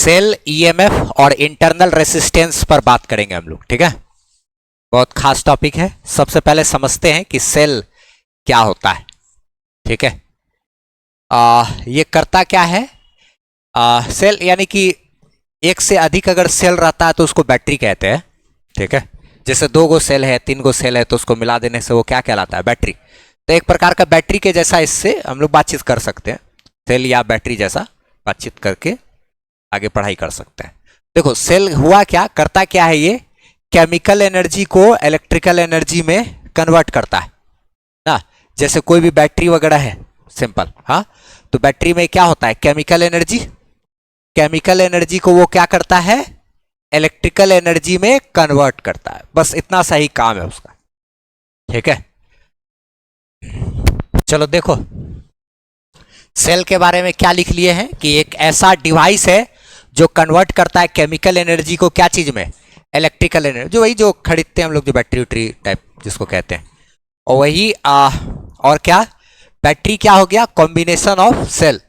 Cell EMF और internal resistance पर बात करेंगे हम लोग, ठीक है। बहुत खास टॉपिक है। सबसे पहले समझते हैं कि सेल क्या होता है, ठीक है। ये करता क्या है? सेल यानी कि एक से अधिक अगर सेल रहता है तो उसको बैटरी कहते हैं, ठीक है। जैसे 2 गो सेल है, 3 गो सेल है तो उसको मिला देने से वो क्या कहलाता है? बैटरी। तो एक प्रकार का बैटरी के जैसा इससे हम लोग बातचीत कर सकते हैं, सेल या बैटरी जैसा बातचीत करके आगे पढ़ाई कर सकते हैं। देखो सेल हुआ क्या, करता क्या है? ये केमिकल एनर्जी को इलेक्ट्रिकल एनर्जी में कन्वर्ट करता है ना। जैसे कोई भी बैटरी वगैरह है, सिंपल, हाँ, तो बैटरी में क्या होता है? Chemical energy. केमिकल एनर्जी को वो क्या करता है? इलेक्ट्रिकल एनर्जी में कन्वर्ट करता है। बस इतना सा ही काम है उसका, ठीक है। चलो देखो सेल के बारे में क्या लिख लिए हैं कि एक ऐसा डिवाइस है जो कन्वर्ट करता है केमिकल एनर्जी को क्या चीज में? Electrical energy. जो वही जो खरीदते हैं हम लोग, जो बैटरी उटरी टाइप जिसको कहते हैं, और वही और क्या? बैटरी क्या हो गया? Combination of cell.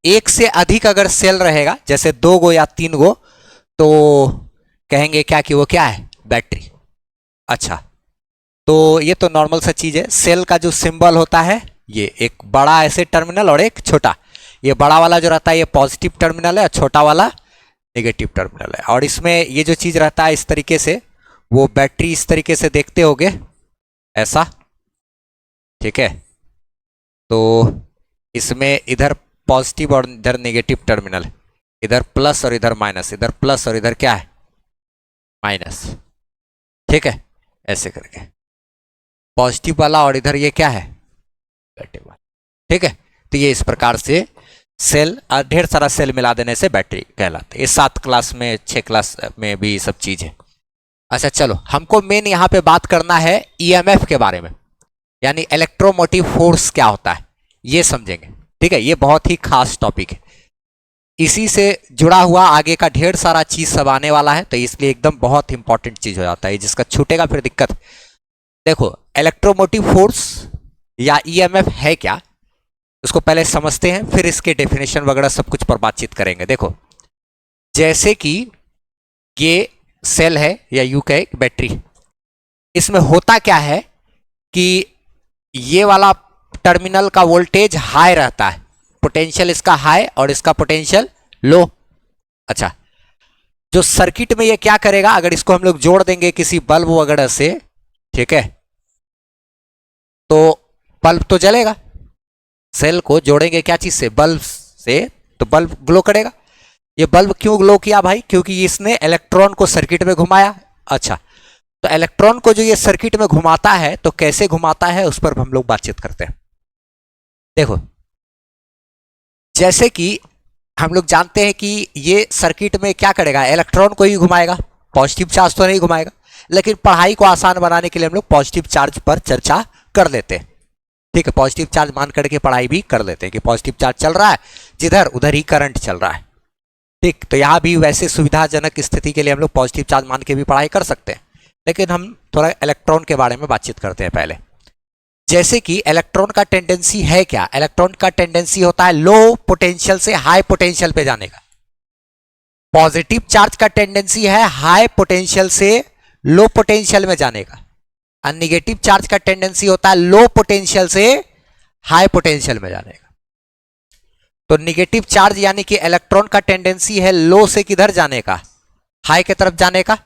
एक से अधिक अगर सेल रहेगा, जैसे 2 गो या 3 गो, तो कहेंगे क्या कि वो क्या है? बैटरी। अच्छा, तो ये तो नॉर्मल सा चीज है। सेल का जो सिंबल होता है, ये एक बड़ा ऐसे टर्मिनल और एक छोटा। ये बड़ा वाला जो रहता है ये पॉजिटिव टर्मिनल है और छोटा वाला नेगेटिव टर्मिनल है। और इसमें ये जो चीज रहता है इस तरीके से, वो बैटरी इस तरीके से देखते होगे ऐसा, ठीक है। तो इसमें इधर पॉजिटिव और इधर नेगेटिव टर्मिनल, इधर प्लस और इधर माइनस, इधर प्लस और इधर क्या है? माइनस, ठीक है। ऐसे करके पॉजिटिव वाला और इधर ये क्या है? नेगेटिव वाला, ठीक है। तो ये इस प्रकार से सेल, ढेर सारा सेल मिला देने से बैटरी कहलाते हैं। ये 7 क्लास में 6 क्लास में भी सब चीज है। अच्छा चलो, हमको मेन यहाँ पे बात करना है ईएमएफ के बारे में, यानी इलेक्ट्रोमोटिव फोर्स क्या होता है ये समझेंगे, ठीक है। ये बहुत ही खास टॉपिक है, इसी से जुड़ा हुआ आगे का ढेर सारा चीज सब आने वाला है, तो इसलिए एकदम बहुत इंपॉर्टेंट चीज हो जाता है। जिसका छूटेगा फिर दिक्कत। देखो इलेक्ट्रोमोटिव फोर्स या ईएमएफ है क्या, उसको पहले समझते हैं, फिर इसके डेफिनेशन वगैरह सब कुछ पर बातचीत करेंगे। देखो जैसे कि ये सेल है या यू का एक बैटरी, इसमें होता क्या है कि ये वाला टर्मिनल का वोल्टेज हाई रहता है, पोटेंशियल इसका हाई और इसका पोटेंशियल लो। अच्छा, जो सर्किट में ये क्या करेगा, अगर इसको हम लोग जोड़ देंगे किसी बल्ब वगैरह से, ठीक है, तो बल्ब तो जलेगा। सेल को जोड़ेंगे क्या चीज से? बल्ब से, तो बल्ब ग्लो करेगा। ये बल्ब क्यों ग्लो किया भाई? क्योंकि इसने इलेक्ट्रॉन को सर्किट में घुमाया। अच्छा, तो इलेक्ट्रॉन को जो ये सर्किट में घुमाता है, तो कैसे घुमाता है उस पर हम लोग बातचीत करते हैं। देखो जैसे कि हम लोग जानते हैं कि ये सर्किट में क्या करेगा? इलेक्ट्रॉन को ही घुमाएगा, पॉजिटिव चार्ज तो नहीं घुमाएगा। लेकिन पढ़ाई को आसान बनाने के लिए हम लोग पॉजिटिव चार्ज पर चर्चा कर लेते हैं, ठीक है। पॉजिटिव चार्ज मान करके पढ़ाई भी कर लेते हैं कि पॉजिटिव चार्ज चल रहा है जिधर, उधर ही करंट चल रहा है, ठीक। तो यहाँ भी वैसे सुविधाजनक स्थिति के लिए हम लोग पॉजिटिव चार्ज मान के भी पढ़ाई कर सकते हैं, लेकिन हम थोड़ा इलेक्ट्रॉन के बारे में बातचीत करते हैं पहले। जैसे कि इलेक्ट्रॉन का टेंडेंसी है क्या? इलेक्ट्रॉन का टेंडेंसी होता है लो पोटेंशियल से हाई पोटेंशियल पे जाने का। पॉजिटिव चार्ज का टेंडेंसी है हाई पोटेंशियल से लो पोटेंशियल में जाने का, और निगेटिव चार्ज का टेंडेंसी होता है लो पोटेंशियल से हाई पोटेंशियल में जाने का। तो निगेटिव चार्ज यानी कि इलेक्ट्रॉन का टेंडेंसी है लो से किधर जाने का? हाई की तरफ जाने का।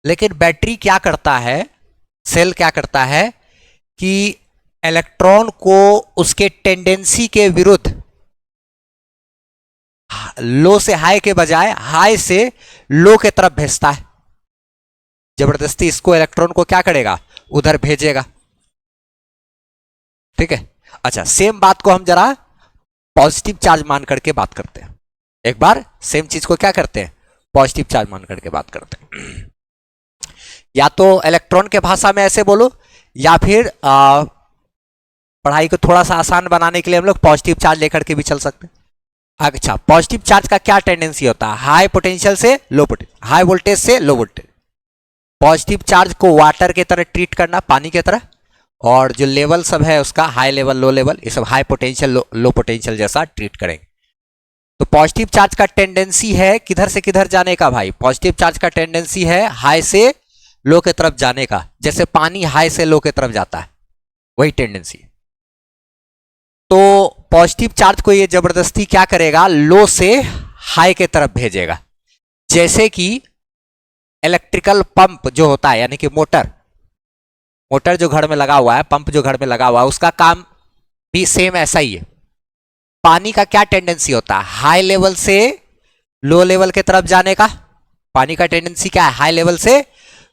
लेकिन बैटरी क्या करता है, सेल क्या करता है कि इलेक्ट्रॉन को उसके टेंडेंसी के विरुद्ध, लो से हाई के बजाय हाई से लो के तरफ भेजता है। जबरदस्ती इसको इलेक्ट्रॉन को क्या करेगा? उधर भेजेगा, ठीक है। अच्छा, सेम बात को हम जरा पॉजिटिव चार्ज मान करके बात करते हैं। एक बार सेम चीज को क्या करते हैं? पॉजिटिव चार्ज मान करके बात करते हैं। या तो इलेक्ट्रॉन के भाषा में ऐसे बोलो, या फिर पढ़ाई को थोड़ा सा आसान बनाने के लिए हम लोग पॉजिटिव चार्ज लेकर के भी चल सकते हैं। अच्छा, पॉजिटिव चार्ज का क्या टेंडेंसी होता है? हाई पोटेंशियल से लो पोटेंशियल, हाई वोल्टेज से लो वोल्टेज। पॉजिटिव चार्ज को वाटर के तरह ट्रीट करना, पानी की तरह, और जो लेवल सब है उसका हाई लेवल लो लेवल, ये सब हाई पोटेंशियल लो पोटेंशियल जैसा ट्रीट करेंगे। तो पॉजिटिव चार्ज का टेंडेंसी है किधर से किधर जाने का भाई? पॉजिटिव चार्ज का टेंडेंसी है हाई से लो के तरफ जाने का, जैसे पानी हाई से लो के तरफ जाता है, वही टेंडेंसी। तो पॉजिटिव चार्ज को ये जबरदस्ती क्या करेगा? लो से हाई के तरफ भेजेगा। जैसे कि इलेक्ट्रिकल पंप जो होता है, यानी कि मोटर जो घर में लगा हुआ है, पंप जो घर में लगा हुआ है, उसका काम भी सेम ऐसा ही है। पानी का क्या टेंडेंसी होता है? हाई लेवल से लो लेवल के तरफ जाने का। पानी का टेंडेंसी क्या है? हाई लेवल से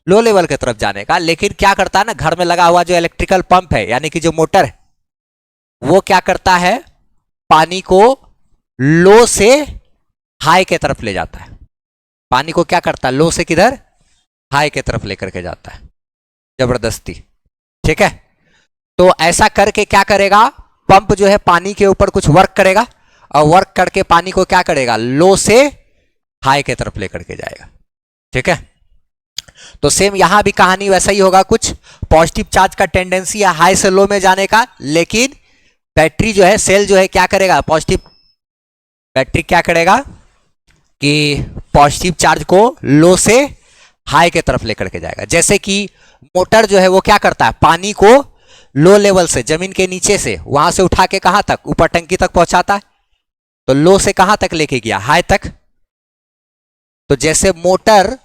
लो लेवल की तरफ जाने का। लेकिन क्या करता है ना, घर में लगा हुआ जो इलेक्ट्रिकल पंप है, यानी कि जो मोटर है, वो क्या करता है? पानी को लो से हाई के तरफ ले जाता है। पानी को क्या करता है? लो से किधर? हाई के तरफ लेकर के जाता है जबरदस्ती। ठीक है, तो ऐसा करके क्या करेगा? पंप जो है पानी के ऊपर कुछ वर्क करेगा, और वर्क करके पानी को क्या करेगा? लो से हाई के तरफ लेकर के जाएगा। ठीक है, तो सेम यहां भी कहानी वैसा ही होगा। कुछ पॉजिटिव चार्ज का टेंडेंसी है हाई से लो में जाने का, लेकिन बैटरी जो है, सेल जो है, क्या करेगा? बैटरी क्या करेगा कि पॉजिटिव चार्ज को लो से हाई के तरफ लेकर के जाएगा। जैसे कि मोटर जो है वो क्या करता है? पानी को लो लेवल से, जमीन के नीचे से, वहां से उठा के कहां तक? ऊपर टंकी तक पहुंचाता है। तो लो से कहां तक लेके गया? हाई तक। तो जैसे मोटर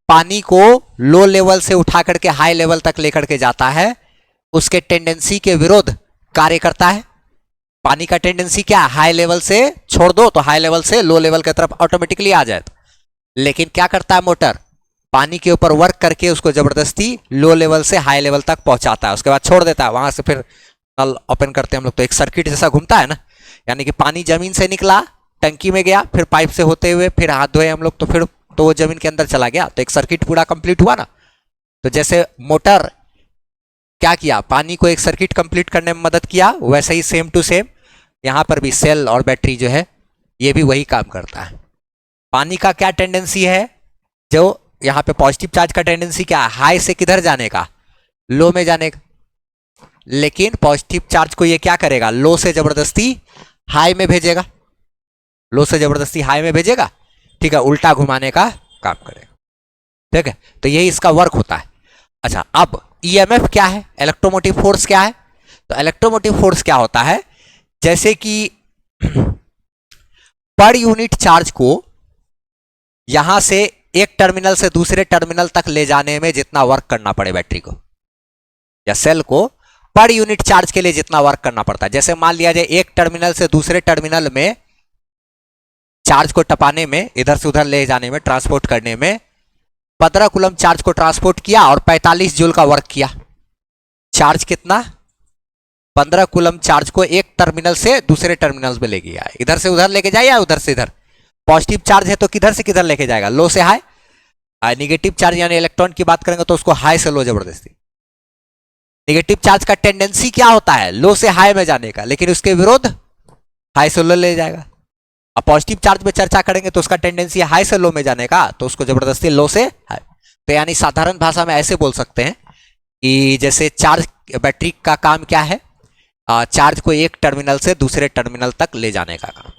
पानी को लो लेवल से उठा करके हाई लेवल तक लेकर के जाता है, उसके टेंडेंसी के विरोध कार्य करता है। पानी का टेंडेंसी क्या? हाई लेवल से छोड़ दो तो हाई लेवल से लो लेवल की तरफ ऑटोमेटिकली आ जाए। लेकिन क्या करता है मोटर? पानी के ऊपर वर्क करके उसको जबरदस्ती लो लेवल से हाई लेवल तक पहुंचाता है, उसके बाद छोड़ देता है। वहां से फिर नल ओपन करते हैं हम लोग, तो एक सर्किट जैसा घूमता है ना, यानी कि पानी जमीन से निकला, टंकी में गया, फिर पाइप से होते हुए फिर हाथ धोए हम लोग, तो फिर तो वो जमीन के अंदर चला गया, तो एक सर्किट पूरा कंप्लीट हुआ ना। तो जैसे मोटर क्या किया? पानी को एक सर्किट कंप्लीट करने में मदद किया, वैसे ही सेम टू सेम यहां पर भी सेल और बैटरी जो है ये भी वही काम करता है। पानी का क्या टेंडेंसी है? जो यहां पे पॉजिटिव चार्ज का टेंडेंसी क्या है? हाई से किधर जाने का? लो में जाने का। लेकिन पॉजिटिव चार्ज को ये क्या करेगा? लो से जबरदस्ती हाई में भेजेगा। लो से जबरदस्ती हाई में भेजेगा, ठीक है, उल्टा घुमाने का काम करेगा। ठीक है, तो यही इसका वर्क होता है। अच्छा, अब ईएमएफ क्या है? इलेक्ट्रोमोटिव फोर्स क्या है? तो इलेक्ट्रोमोटिव फोर्स क्या होता है? जैसे कि पर यूनिट चार्ज को यहां से एक टर्मिनल से दूसरे टर्मिनल तक ले जाने में जितना वर्क करना पड़े बैटरी को या सेल को, पर यूनिट चार्ज के लिए जितना वर्क करना पड़ता है। जैसे मान लिया जाए एक टर्मिनल से दूसरे टर्मिनल में चार्ज को टपाने में, इधर से उधर ले जाने में, ट्रांसपोर्ट करने में 15 कूलम चार्ज को ट्रांसपोर्ट किया और 45 जूल का वर्क किया। चार्ज कितना? 15 कूलम चार्ज को एक टर्मिनल से दूसरे टर्मिनल में ले गया, इधर से उधर लेके जाए या उधर से इधर। पॉजिटिव चार्ज है तो किधर से किधर लेके जाएगा? लो से हाई। निगेटिव चार्ज यानी इलेक्ट्रॉन की बात करेंगे तो उसको हाई से लो जबरदस्ती। निगेटिव चार्ज का टेंडेंसी क्या होता है? लो से हाई में जाने का, लेकिन उसके विरोध हाई से लो ले जाएगा। अब पॉजिटिव चार्ज में चर्चा करेंगे तो उसका टेंडेंसी हाई से लो में जाने का, तो उसको जबरदस्ती लो से हाई। तो यानी साधारण भाषा में ऐसे बोल सकते हैं कि जैसे चार्ज, बैटरी का काम क्या है? चार्ज को एक टर्मिनल से दूसरे टर्मिनल तक ले जाने का काम।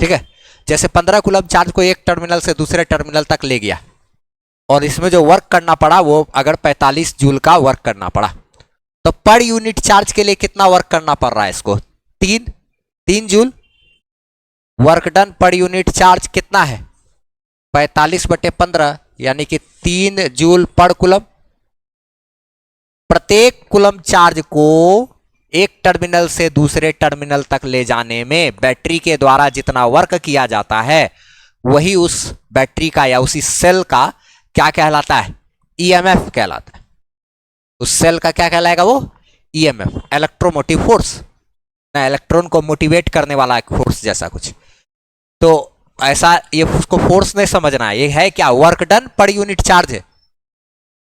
ठीक है, जैसे 15 कूलम चार्ज को एक टर्मिनल से दूसरे टर्मिनल तक ले गया और इसमें जो वर्क करना पड़ा वो अगर 45 जूल का वर्क करना पड़ा, तो पर यूनिट चार्ज के लिए कितना वर्क करना पड़ रहा है इसको? 3 joule. Work done per unit charge कितना है? 45/15 यानी कि 3 जूल पर कूलम। प्रत्येक कूलम चार्ज को एक टर्मिनल से दूसरे टर्मिनल तक ले जाने में बैटरी के द्वारा जितना वर्क किया जाता है वही उस बैटरी का या उसी सेल का क्या कहलाता है? ईएमएफ कहलाता है। उस सेल का क्या कहलाएगा? वो ईएमएफ, इलेक्ट्रोमोटिव फोर्स, ना इलेक्ट्रॉन को मोटिवेट करने वाला एक फोर्स जैसा कुछ। तो ऐसा ये उसको फोर्स नहीं समझना है, ये है क्या? Work done per unit charge है।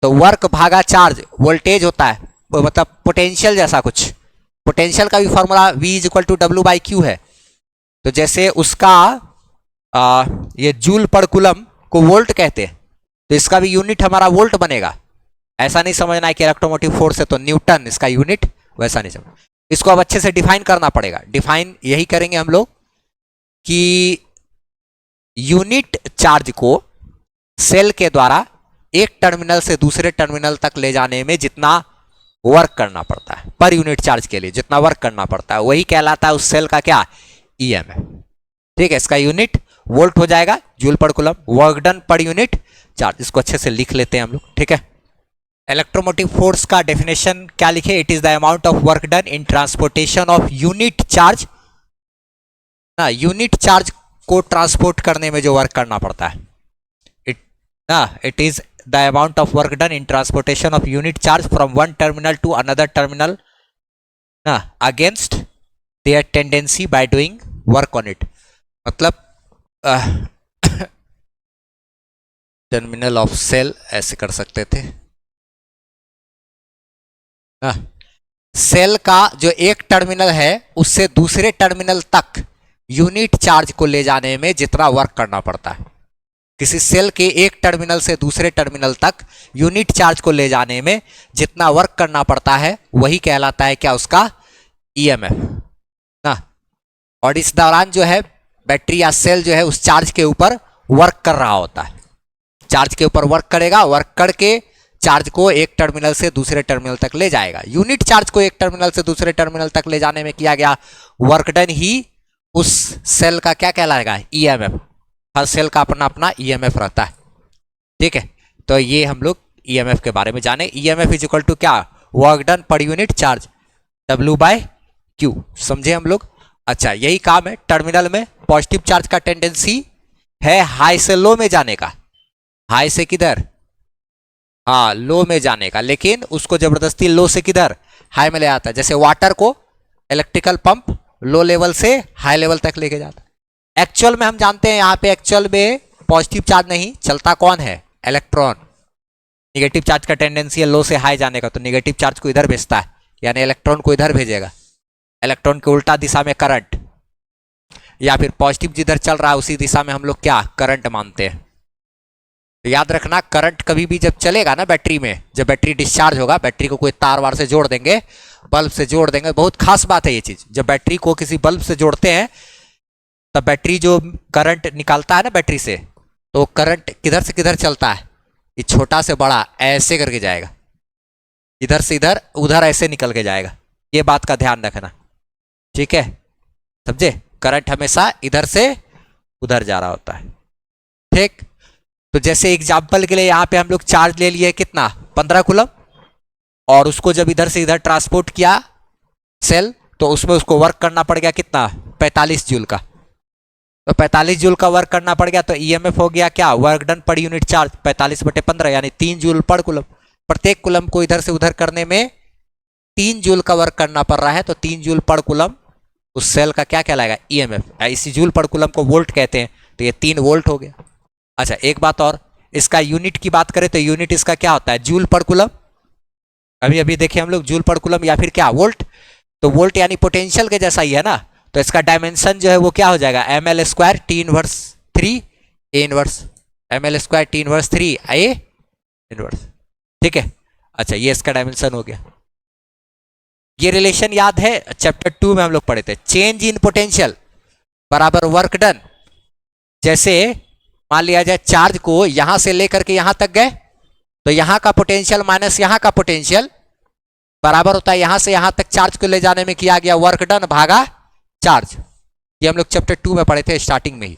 तो वर्क भागा चार्ज वोल्टेज होता है, मतलब पोटेंशियल जैसा कुछ। पोटेंशियल का भी फॉर्मूला V = W/Q है। तो जैसे उसका ये जूल पर कूलम को वोल्ट कहते हैं, तो इसका भी यूनिट हमारा वोल्ट बनेगा। ऐसा नहीं समझना है कि इलेक्ट्रोमोटिव फोर्स है तो न्यूटन इसका यूनिट, वैसा नहीं समझ। इसको अब अच्छे से डिफाइन करना पड़ेगा। डिफाइन यही करेंगे हम लोग कि यूनिट चार्ज को सेल के द्वारा एक टर्मिनल से दूसरे टर्मिनल तक ले जाने में जितना वर्क करना पड़ता है, पर यूनिट चार्ज के लिए जितना वर्क करना पड़ता है, वही कहलाता है उस सेल का क्या, ईएमएफ। ठीक है, इसका यूनिट वोल्ट हो जाएगा, जूल पर coulomb, work done per unit charge. इसको अच्छे से लिख लेते हैं हम लोग। ठीक है, इलेक्ट्रोमोटिव फोर्स का डेफिनेशन क्या लिखे, it is the amount of work done in transportation of unit charge. ना, यूनिट चार्ज को ट्रांसपोर्ट करने में जो वर्क करना पड़ता है, it is the amount of work done in transportation of unit charge from one terminal to another terminal ना against their tendency by doing work on it. मतलब टर्मिनल ऑफ सेल ऐसे कर सकते थे। सेल का जो एक टर्मिनल है उससे दूसरे टर्मिनल तक यूनिट चार्ज को ले जाने में जितना वर्क करना पड़ता है, किसी सेल के एक टर्मिनल से दूसरे टर्मिनल तक यूनिट चार्ज को ले जाने में जितना वर्क करना पड़ता है, वही कहलाता है क्या, उसका ईएमएफ ना। और इस दौरान जो है बैटरी या सेल जो है उस चार्ज के ऊपर वर्क कर रहा होता है, चार्ज के ऊपर वर्क करेगा, वर्क करके चार्ज को एक टर्मिनल से दूसरे टर्मिनल तक ले जाएगा। यूनिट चार्ज को एक टर्मिनल से दूसरे टर्मिनल तक ले जाने में किया गया वर्क डन ही उस सेल का क्या कहलाएगा, ईएमएफ। हर सेल का अपना अपना ईएमएफ रहता है। ठीक है, तो ये हम लोग ईएमएफ के बारे में जाने। ईएमएफ इज इक्वल टू क्या, work done per unit charge, W by Q. समझे हम लोग। अच्छा, यही काम है टर्मिनल में। पॉजिटिव चार्ज का टेंडेंसी है हाई से लो में जाने का, हाई से किधर, हाँ लो में जाने का, लेकिन उसको जबरदस्ती लो से किधर, हाई में ले आता है। जैसे वाटर को इलेक्ट्रिकल पंप लो लेवल से हाई लेवल तक लेके जाता है। एक्चुअल में हम जानते हैं यहाँ पे एक्चुअल में पॉजिटिव चार्ज नहीं चलता, कौन है, इलेक्ट्रॉन। निगेटिव चार्ज का टेंडेंसी है लो से हाई जाने का, तो निगेटिव चार्ज को इधर भेजता है, यानी इलेक्ट्रॉन को इधर भेजेगा। इलेक्ट्रॉन के उल्टा दिशा में करंट, या फिर पॉजिटिव जिधर चल रहा है उसी दिशा में हम लोग क्या, करंट मानते हैं। तो याद रखना, करंट कभी भी जब चलेगा ना बैटरी में, जब बैटरी डिस्चार्ज होगा, बैटरी को कोई तार वार से जोड़ देंगे, बल्ब से जोड़ देंगे, बहुत खास बात है ये चीज। जब बैटरी को किसी बल्ब से जोड़ते हैं तब बैटरी जो करंट निकालता है ना बैटरी से, तो करंट किधर से किधर चलता है, ये छोटा से बड़ा ऐसे करके जाएगा, इधर से इधर, उधर ऐसे निकल के जाएगा। ये बात का ध्यान रखना। ठीक है, समझे, करंट हमेशा इधर से उधर जा रहा होता है। ठीक, तो जैसे एग्जाम्पल के लिए यहाँ पे हम लोग चार्ज ले लिए कितना, 15 कूलम, और उसको जब इधर से इधर ट्रांसपोर्ट किया सेल, तो उसमें उसको वर्क करना पड़ गया कितना, 45 जूल का। तो 45 जूल का वर्क करना पड़ गया, तो ईएमएफ हो गया क्या, work done per unit charge 45/15, यानी 3 जूल पर कूलम। प्रत्येक कूलम को इधर से उधर करने में 3 जूल का वर्क करना पड़ रहा है, तो 3 जूल पर कूलम उस सेल का क्या कहलाएगा, ईएमएफ। इसी जूल पर कूलम को वोल्ट कहते हैं, तो ये 3 वोल्ट हो गया। अच्छा, एक बात और, इसका यूनिट की बात करें तो यूनिट इसका क्या होता है, जूल पर कूलम। अभी अभी देखे हम लोग, जूल पर कूलम या फिर क्या, वोल्ट। तो वोल्ट यानी पोटेंशियल के जैसा ही है ना, तो इसका डायमेंशन जो है वो क्या हो जाएगा, ml² T−3 A−1, ml² T−3 A−1। ठीक है, अच्छा ये इसका डायमेंशन हो गया। ये रिलेशन याद है, चैप्टर 2 में हम लोग पढ़े थे, चेंज इन पोटेंशियल बराबर वर्क डन। जैसे मान लिया जाए चार्ज को यहां से लेकर के यहां तक गए, तो यहां का पोटेंशियल माइनस यहां का पोटेंशियल बराबर होता है यहां से यहां तक चार्ज को ले जाने में किया गया वर्क डन भागा चार्ज। ये हम लोग चैप्टर 2 में पढ़े थे स्टार्टिंग में ही।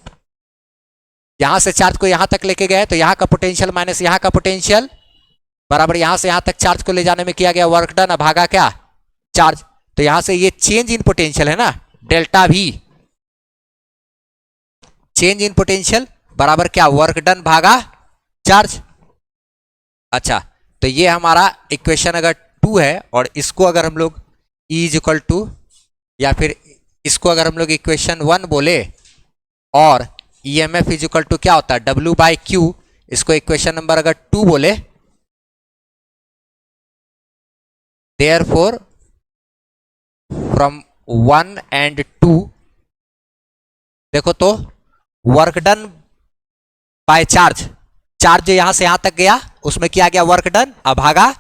यहां से चार्ज को यहां तक लेके गए, तो यहां का पोटेंशियल माइनस यहां का पोटेंशियल बराबर यहां से यहां तक चार्ज को ले जाने में किया गया वर्क डन भागा क्या, चार्ज। तो यहां से ये चेंज इन पोटेंशियल है ना, डेल्टा भी, चेंज इन पोटेंशियल बराबर क्या, वर्क डन भागा चार्ज। अच्छा, तो ये हमारा इक्वेशन अगर 2 है, और इसको अगर हम लोग E इज इक्वल टू, या फिर इसको अगर हम लोग इक्वेशन 1 बोले, और EMF इज इक्वल टू क्या होता है, W बाई क्यू, इसको इक्वेशन नंबर अगर 2 बोले, देयरफॉर फ्रॉम 1 and 2 देखो तो work done by charge, charge यहां से यहां तक गया उसमें किया गया वर्क डन भागा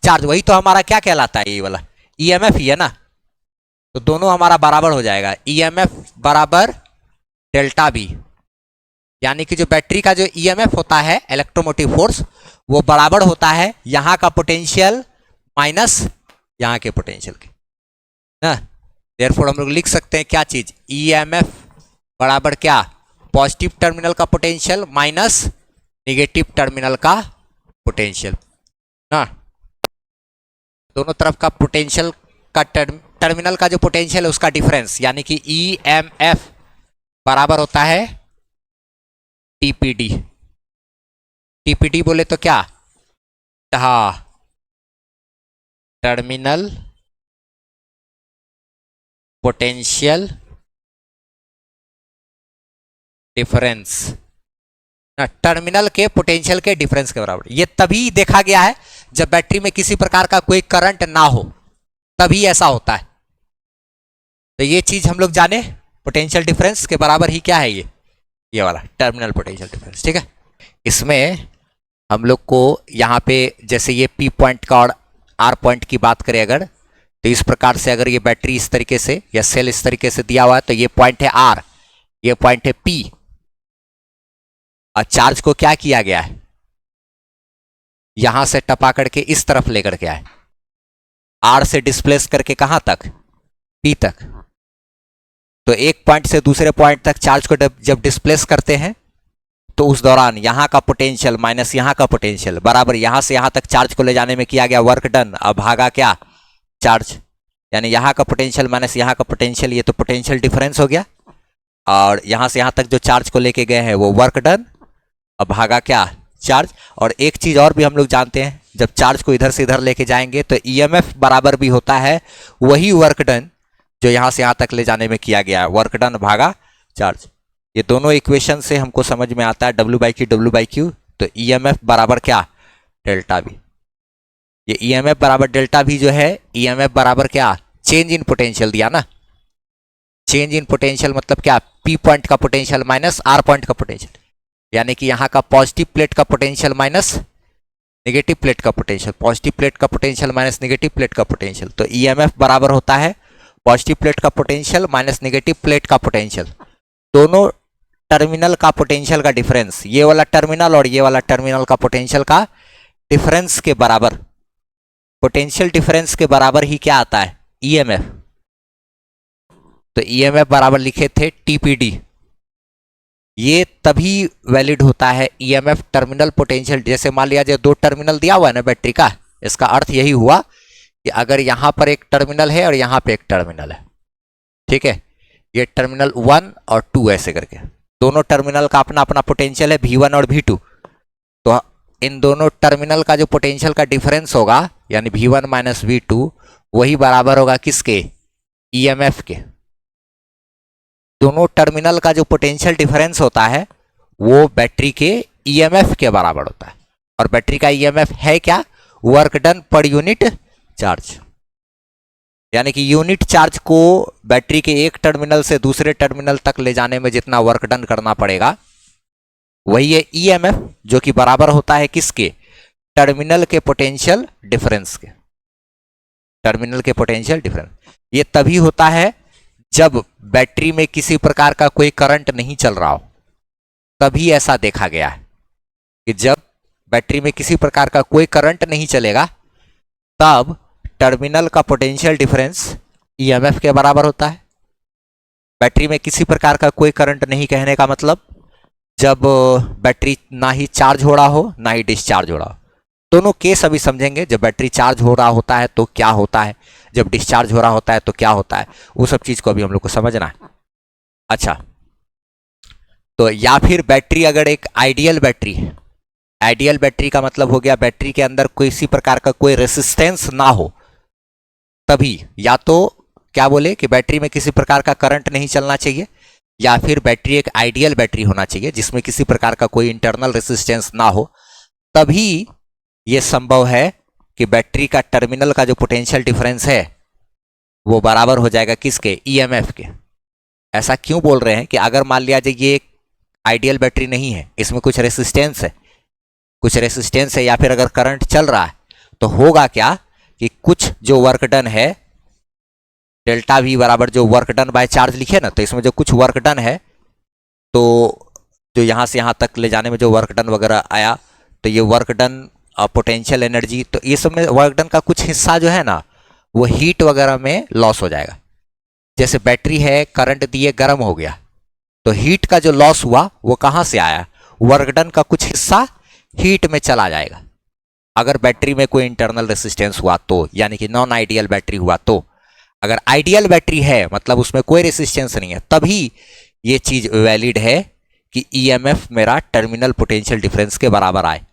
चार्ज, वही तो हमारा क्या कहलाता है, ये वाला ईएमएफ ही है ना। तो दोनों हमारा बराबर हो जाएगा, ईएमएफ बराबर डेल्टा बी, यानी कि जो बैटरी का जो ईएमएफ होता है, इलेक्ट्रोमोटिव फोर्स, वो बराबर होता है यहां का पोटेंशियल माइनस यहां के पोटेंशियल के ना। देयरफॉर हम लोग लिख सकते हैं क्या चीज, ईएमएफ बराबर क्या, पॉजिटिव टर्मिनल का पोटेंशियल माइनस नेगेटिव टर्मिनल का पोटेंशियल ना। दोनों तरफ का पोटेंशियल का टर्मिनल का जो पोटेंशियल है उसका डिफरेंस, यानी कि ईएमएफ बराबर होता है टीपीडी। टीपीडी बोले तो क्या, टर्मिनल पोटेंशियल डिफरेंस ना, टर्मिनल के पोटेंशियल के डिफरेंस के बराबर। ये तभी देखा गया है जब बैटरी में किसी प्रकार का कोई करंट ना हो, तभी ऐसा होता है। तो ये चीज हम लोग जाने, पोटेंशियल डिफरेंस के बराबर ही क्या है, ये वाला टर्मिनल पोटेंशियल डिफरेंस। ठीक है, इसमें हम लोग को यहाँ पे जैसे ये पी पॉइंट का और आर पॉइंट की बात करें अगर, तो इस प्रकार से अगर ये बैटरी इस तरीके से या सेल इस तरीके से दिया हुआ है, तो ये पॉइंट है आर, ये पॉइंट है पी, और चार्ज को क्या किया गया है, यहां से टपा करके इस तरफ लेकर के आए, आर से डिस्प्लेस करके कहां तक, पी तक। तो एक पॉइंट से दूसरे पॉइंट तक चार्ज को जब डिस्प्लेस करते हैं, तो उस दौरान यहां का पोटेंशियल माइनस यहां का पोटेंशियल बराबर यहां से यहां तक चार्ज को ले जाने में किया गया वर्क डन, अब भागा क्या, चार्ज। यानी यहां का पोटेंशियल माइनस यहां का पोटेंशियल, ये तो पोटेंशियल डिफरेंस हो गया, और यहां से यहां तक जो चार्ज को लेके गए हैं वो वर्क डन, अब भागा क्या, चार्ज। और एक चीज और भी हम लोग जानते हैं, जब चार्ज को इधर से इधर लेके जाएंगे तो ईएमएफ बराबर भी होता है वही वर्क डन जो यहां से यहां तक ले जाने में किया गया है, वर्क डन भागा चार्ज। ये दोनों इक्वेशन से हमको समझ में आता है W/Q। तो ईएमएफ बराबर क्या, डेल्टा V। ये ईएमएफ बराबर डेल्टा V जो है, ईएमएफ बराबर क्या, चेंज इन पोटेंशियल दिया ना। चेंज इन पोटेंशियल मतलब क्या, पी पॉइंट का पोटेंशियल माइनस आर पॉइंट का पोटेंशियल, यानी कि यहां का पॉजिटिव प्लेट का पोटेंशियल माइनस नेगेटिव प्लेट का पोटेंशियल, पॉजिटिव प्लेट का पोटेंशियल माइनस नेगेटिव प्लेट का पोटेंशियल। तो ईएमएफ बराबर होता है पॉजिटिव प्लेट का पोटेंशियल माइनस नेगेटिव प्लेट का पोटेंशियल, दोनों टर्मिनल का पोटेंशियल का डिफरेंस, ये वाला टर्मिनल और ये वाला टर्मिनल का पोटेंशियल का डिफरेंस के बराबर, पोटेंशियल डिफरेंस के बराबर ही क्या आता है, ईएमएफ। तो ईएमएफ बराबर लिखे थे टीपीडी। ये तभी वैलिड होता है ईएमएफ टर्मिनल पोटेंशियल, जैसे मान लिया जाए दो टर्मिनल दिया हुआ है ना बैटरी का, इसका अर्थ यही हुआ कि अगर यहां पर एक टर्मिनल है और यहां पे एक टर्मिनल है, ठीक है, ये टर्मिनल 1 और 2 ऐसे करके, दोनों टर्मिनल का अपना अपना पोटेंशियल है V1 और V2। तो इन दोनों टर्मिनल का जो पोटेंशियल का डिफरेंस होगा, यानी V1 माइनस V2, वही बराबर होगा किसके, ईएमएफ के। दोनों टर्मिनल का जो पोटेंशियल डिफरेंस होता है वो बैटरी के ईएमएफ के बराबर होता है, और बैटरी का ईएमएफ है क्या, work done per unit charge. यानी कि यूनिट चार्ज को बैटरी के एक टर्मिनल से दूसरे टर्मिनल तक ले जाने में जितना वर्क डन करना पड़ेगा, वही है ईएमएफ, जो कि बराबर होता है किसके, टर्मिनल के पोटेंशियल डिफरेंस के, टर्मिनल के पोटेंशियल डिफरेंस। ये तभी होता है जब बैटरी में किसी प्रकार का कोई करंट नहीं चल रहा हो, तभी ऐसा देखा गया है कि जब बैटरी में किसी प्रकार का कोई करंट नहीं चलेगा, तब टर्मिनल का पोटेंशियल डिफरेंस ईएमएफ के बराबर होता है। बैटरी में किसी प्रकार का कोई करंट नहीं, कहने का मतलब जब बैटरी ना ही चार्ज हो रहा हो ना ही डिस्चार्ज हो रहा हो। दोनों केस अभी समझेंगे, जब बैटरी चार्ज हो रहा होता है तो क्या होता है, जब डिस्चार्ज हो रहा होता है तो क्या होता है, वो सब चीज को अभी हम लोग को समझना है। अच्छा, तो या फिर बैटरी अगर एक आइडियल बैटरी है, आइडियल बैटरी का मतलब हो गया बैटरी के अंदर किसी प्रकार का कोई रेसिस्टेंस ना हो, तभी या तो क्या बोले कि बैटरी में किसी प्रकार का करंट नहीं चलना चाहिए, या फिर बैटरी एक आइडियल बैटरी होना चाहिए जिसमें किसी प्रकार का कोई इंटरनल रेसिस्टेंस ना हो, तभी यह संभव है कि बैटरी का टर्मिनल का जो पोटेंशियल डिफरेंस है वो बराबर हो जाएगा किसके, ईएमएफ के। ऐसा क्यों बोल रहे हैं कि अगर मान लिया जाए ये एक आइडियल बैटरी नहीं है, इसमें कुछ रेसिस्टेंस है, कुछ रेसिस्टेंस है, या फिर अगर करंट चल रहा है, तो होगा क्या कि कुछ जो वर्क डन है, डेल्टा V बराबर जो वर्क डन बाय चार्ज लिखे ना, तो इसमें जो कुछ वर्क डन है, तो जो यहाँ से यहाँ तक ले जाने में जो वर्क डन वगैरह आया, तो ये वर्क डन पोटेंशियल एनर्जी, तो ये सब में वर्क डन का कुछ हिस्सा जो है ना वो हीट वगैरह में लॉस हो जाएगा। जैसे बैटरी है, करंट दिए, गर्म हो गया, तो हीट का जो लॉस हुआ वो कहाँ से आया, वर्क डन का कुछ हिस्सा हीट में चला जाएगा। अगर बैटरी में कोई इंटरनल रेसिस्टेंस हुआ तो, यानी कि नॉन आइडियल बैटरी हुआ तो, अगर आइडियल बैटरी है मतलब उसमें कोई रेसिस्टेंस नहीं है, तभी ये चीज वैलिड है कि ईएमएफ मेरा टर्मिनल पोटेंशियल डिफरेंस के बराबर आए।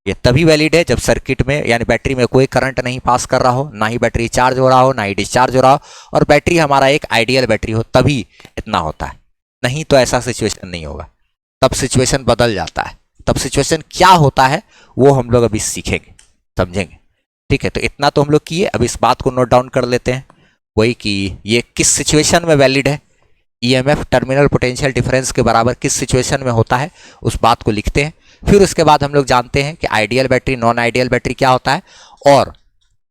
ये तभी वैलिड है जब सर्किट में यानी बैटरी में कोई करंट नहीं पास कर रहा हो, ना ही बैटरी चार्ज हो रहा हो, ना ही डिस्चार्ज हो रहा हो, और बैटरी हमारा एक आइडियल बैटरी हो, तभी इतना होता है। नहीं तो ऐसा सिचुएशन नहीं होगा, तब सिचुएशन बदल जाता है। तब सिचुएशन क्या होता है वो हम लोग अभी सीखेंगे, समझेंगे। ठीक है, तो इतना तो हम लोग किए। अब इस बात को नोट डाउन कर लेते हैं, वही कि ये किस सिचुएशन में वैलिड है, ईएमएफ टर्मिनल पोटेंशियल डिफरेंस के बराबर किस सिचुएशन में होता है, उस बात को लिखते हैं। फिर उसके बाद हम लोग जानते हैं कि ideal battery, non ideal battery क्या होता है, और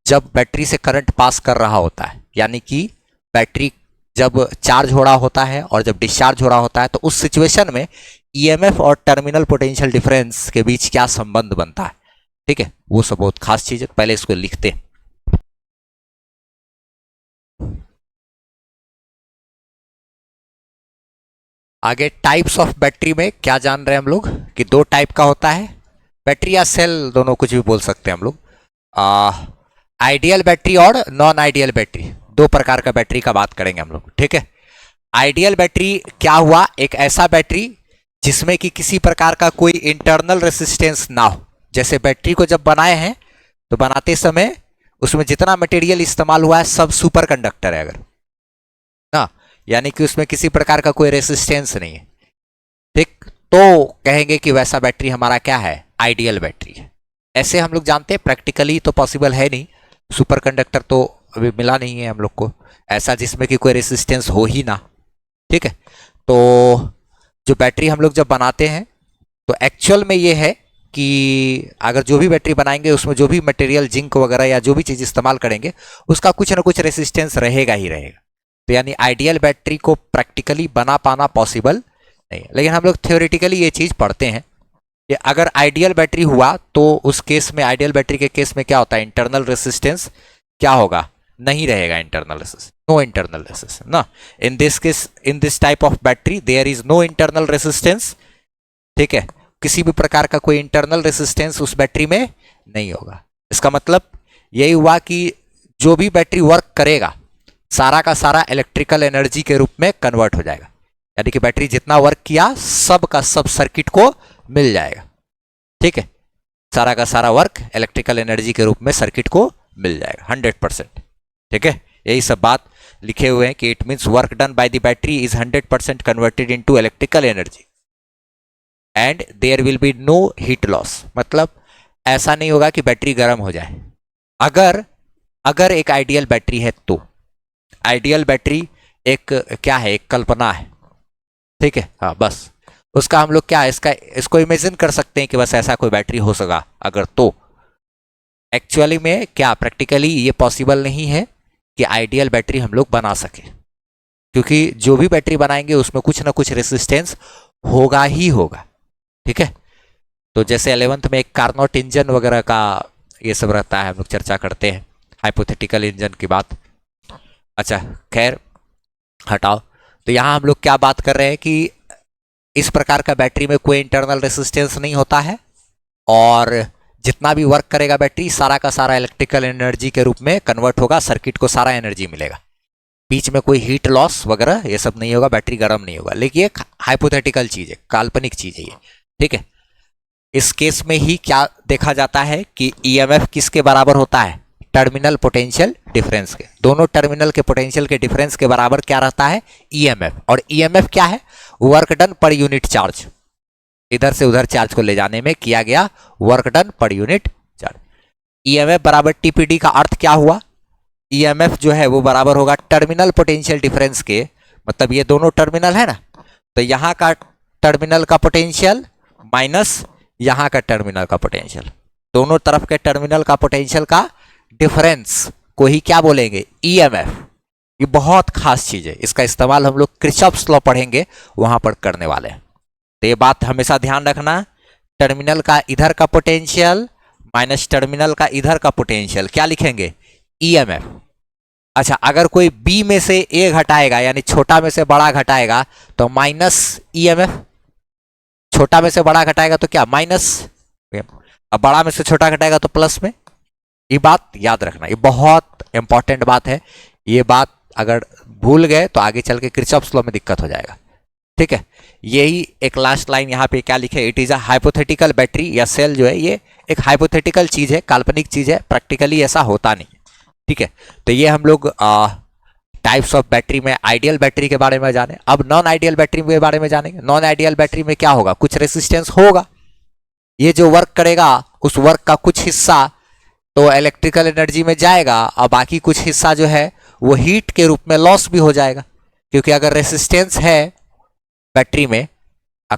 जब बैटरी से करंट पास कर रहा होता है, यानी कि बैटरी जब चार्ज हो रहा होता है और जब डिस्चार्ज हो रहा होता है, तो उस सिचुएशन में ईएमएफ और टर्मिनल पोटेंशियल डिफरेंस के बीच क्या संबंध बनता है। ठीक है, वो सब बहुत खास चीज है, पहले इसको लिखते हैं। आगे टाइप्स ऑफ बैटरी में क्या जान रहे हैं हम लोग कि दो टाइप का होता है बैटरी, या सेल, दोनों कुछ भी बोल सकते हैं हम लोग। आइडियल बैटरी और नॉन आइडियल बैटरी, दो प्रकार का बैटरी का बात करेंगे हम लोग। ठीक है, आइडियल बैटरी क्या हुआ, एक ऐसा बैटरी जिसमें कि किसी प्रकार का कोई इंटरनल रेसिस्टेंस ना हो। जैसे बैटरी को जब बनाए हैं तो बनाते समय उसमें जितना मटेरियल इस्तेमाल हुआ है सब सुपर कंडक्टर है, अगर ना, यानी कि उसमें किसी प्रकार का कोई रेसिस्टेंस नहीं है। ठीक, तो कहेंगे कि वैसा बैटरी हमारा क्या है, आइडियल बैटरी है। ऐसे हम लोग जानते हैं, प्रैक्टिकली तो पॉसिबल है नहीं, सुपर कंडक्टर तो अभी मिला नहीं है हम लोग को ऐसा जिसमें कि कोई रेसिस्टेंस हो ही ना। ठीक है, तो जो बैटरी हम लोग जब बनाते हैं तो एक्चुअल में ये है कि अगर जो भी बैटरी बनाएंगे उसमें जो भी मटेरियल, जिंक वगैरह या जो भी चीज़ इस्तेमाल करेंगे उसका कुछ ना कुछ रेसिस्टेंस रहेगा ही रहेगा। तो यानी आइडियल बैटरी को प्रैक्टिकली बना पाना पॉसिबल नहीं है, लेकिन हम लोग थ्योरेटिकली ये चीज़ पढ़ते हैं कि अगर आइडियल बैटरी हुआ तो उस केस में, आइडियल बैटरी के केस में क्या होता है, इंटरनल रेसिस्टेंस क्या होगा, नहीं रहेगा internal resistance, no internal resistance ना। In this case, in this type of battery there is no internal resistance. ठीक है, किसी भी प्रकार का कोई इंटरनल रेसिस्टेंस उस बैटरी में नहीं होगा। इसका मतलब यही हुआ कि जो भी बैटरी वर्क करेगा सारा का सारा इलेक्ट्रिकल एनर्जी के रूप में कन्वर्ट हो जाएगा, यानी कि बैटरी जितना वर्क किया सब का सब सर्किट को मिल जाएगा। ठीक है, सारा का सारा वर्क इलेक्ट्रिकल एनर्जी के रूप में सर्किट को मिल जाएगा 100%। ठीक है, यही सब बात लिखे हुए हैं कि it means work done by the battery is 100% converted into electrical energy and there will be no heat loss. मतलब ऐसा नहीं होगा कि बैटरी गर्म हो जाए। अगर एक आइडियल बैटरी है तो आइडियल बैटरी एक क्या है, एक कल्पना है। ठीक है, हाँ, बस उसका हम लोग क्या है, इसको इमेजिन कर सकते हैं कि बस ऐसा कोई बैटरी हो सका अगर, तो एक्चुअली में क्या प्रैक्टिकली ये पॉसिबल नहीं है कि आइडियल बैटरी हम लोग बना सके, क्योंकि जो भी बैटरी बनाएंगे उसमें कुछ ना कुछ रेसिस्टेंस होगा ही होगा। ठीक है, तो जैसे 11th में एक कार्नोट इंजन वगैरह का ये सब रहता है, हम लोग चर्चा करते हैं हाइपोथेटिकल इंजन की बात। अच्छा, खैर हटाओ। तो यहाँ हम लोग क्या बात कर रहे हैं कि इस प्रकार का बैटरी में कोई इंटरनल रेसिस्टेंस नहीं होता है और जितना भी वर्क करेगा बैटरी सारा का सारा इलेक्ट्रिकल एनर्जी के रूप में कन्वर्ट होगा, सर्किट को सारा एनर्जी मिलेगा, बीच में कोई हीट लॉस वगैरह ये सब नहीं होगा, बैटरी गर्म नहीं होगा। लेकिन ये हाइपोथेटिकल चीज है, काल्पनिक चीज है ये। ठीक है, इस केस में ही क्या देखा जाता है कि ईएमएफ किसके बराबर होता है, टर्मिनल पोटेंशियल डिफरेंस के। दोनों टर्मिनल के पोटेंशियल के डिफरेंस के बराबर क्या रहता है, ईएमएफ। और ईएमएफ क्या है, work done per unit charge, इधर से उधर चार्ज को ले जाने में किया गया work done per unit charge. EMF बराबर टीपीडी का अर्थ क्या हुआ, ईएमएफ जो है वो बराबर होगा टर्मिनल पोटेंशियल डिफरेंस के, मतलब ये दोनों टर्मिनल है ना, तो यहाँ का टर्मिनल का पोटेंशियल माइनस यहाँ का टर्मिनल का पोटेंशियल, दोनों तरफ के टर्मिनल का पोटेंशियल का डिफरेंस को ही क्या बोलेंगे, ईएमएफ। ये बहुत खास चीज है, इसका इस्तेमाल हम लोग किरचॉफ्स लॉ पढ़ेंगे वहां पर करने वाले हैं। तो ये बात हमेशा ध्यान रखना, टर्मिनल का इधर का पोटेंशियल माइनस टर्मिनल का इधर का पोटेंशियल क्या लिखेंगे, ईएमएफ। अच्छा, अगर कोई बी में से ए घटाएगा यानी छोटा में से बड़ा घटाएगा तो माइनस ईएमएफ, छोटा में से बड़ा घटाएगा तो क्या, माइनस, अब बड़ा में से छोटा घटाएगा तो प्लस में। ये बात याद रखना, ये बहुत इंपॉर्टेंट बात है। ये बात अगर भूल गए तो आगे चल के किरचॉफ्स लॉ में दिक्कत हो जाएगा। ठीक है, यही एक लास्ट लाइन यहाँ पे क्या लिखे, it is a hypothetical battery या सेल जो है ये एक हाइपोथेटिकल चीज है, काल्पनिक चीज है, प्रैक्टिकली ऐसा होता नहीं। ठीक है, तो ये हम लोग टाइप्स ऑफ बैटरी में आइडियल बैटरी के बारे में जाने। अब नॉन आइडियल बैटरी के बारे में जानेंगे। नॉन आइडियल बैटरी में क्या होगा, कुछ रेसिस्टेंस होगा, ये जो वर्क करेगा उस वर्क का कुछ हिस्सा तो इलेक्ट्रिकल एनर्जी में जाएगा और बाकी कुछ हिस्सा जो है वो हीट के रूप में लॉस भी हो जाएगा, क्योंकि अगर रेसिस्टेंस है बैटरी में,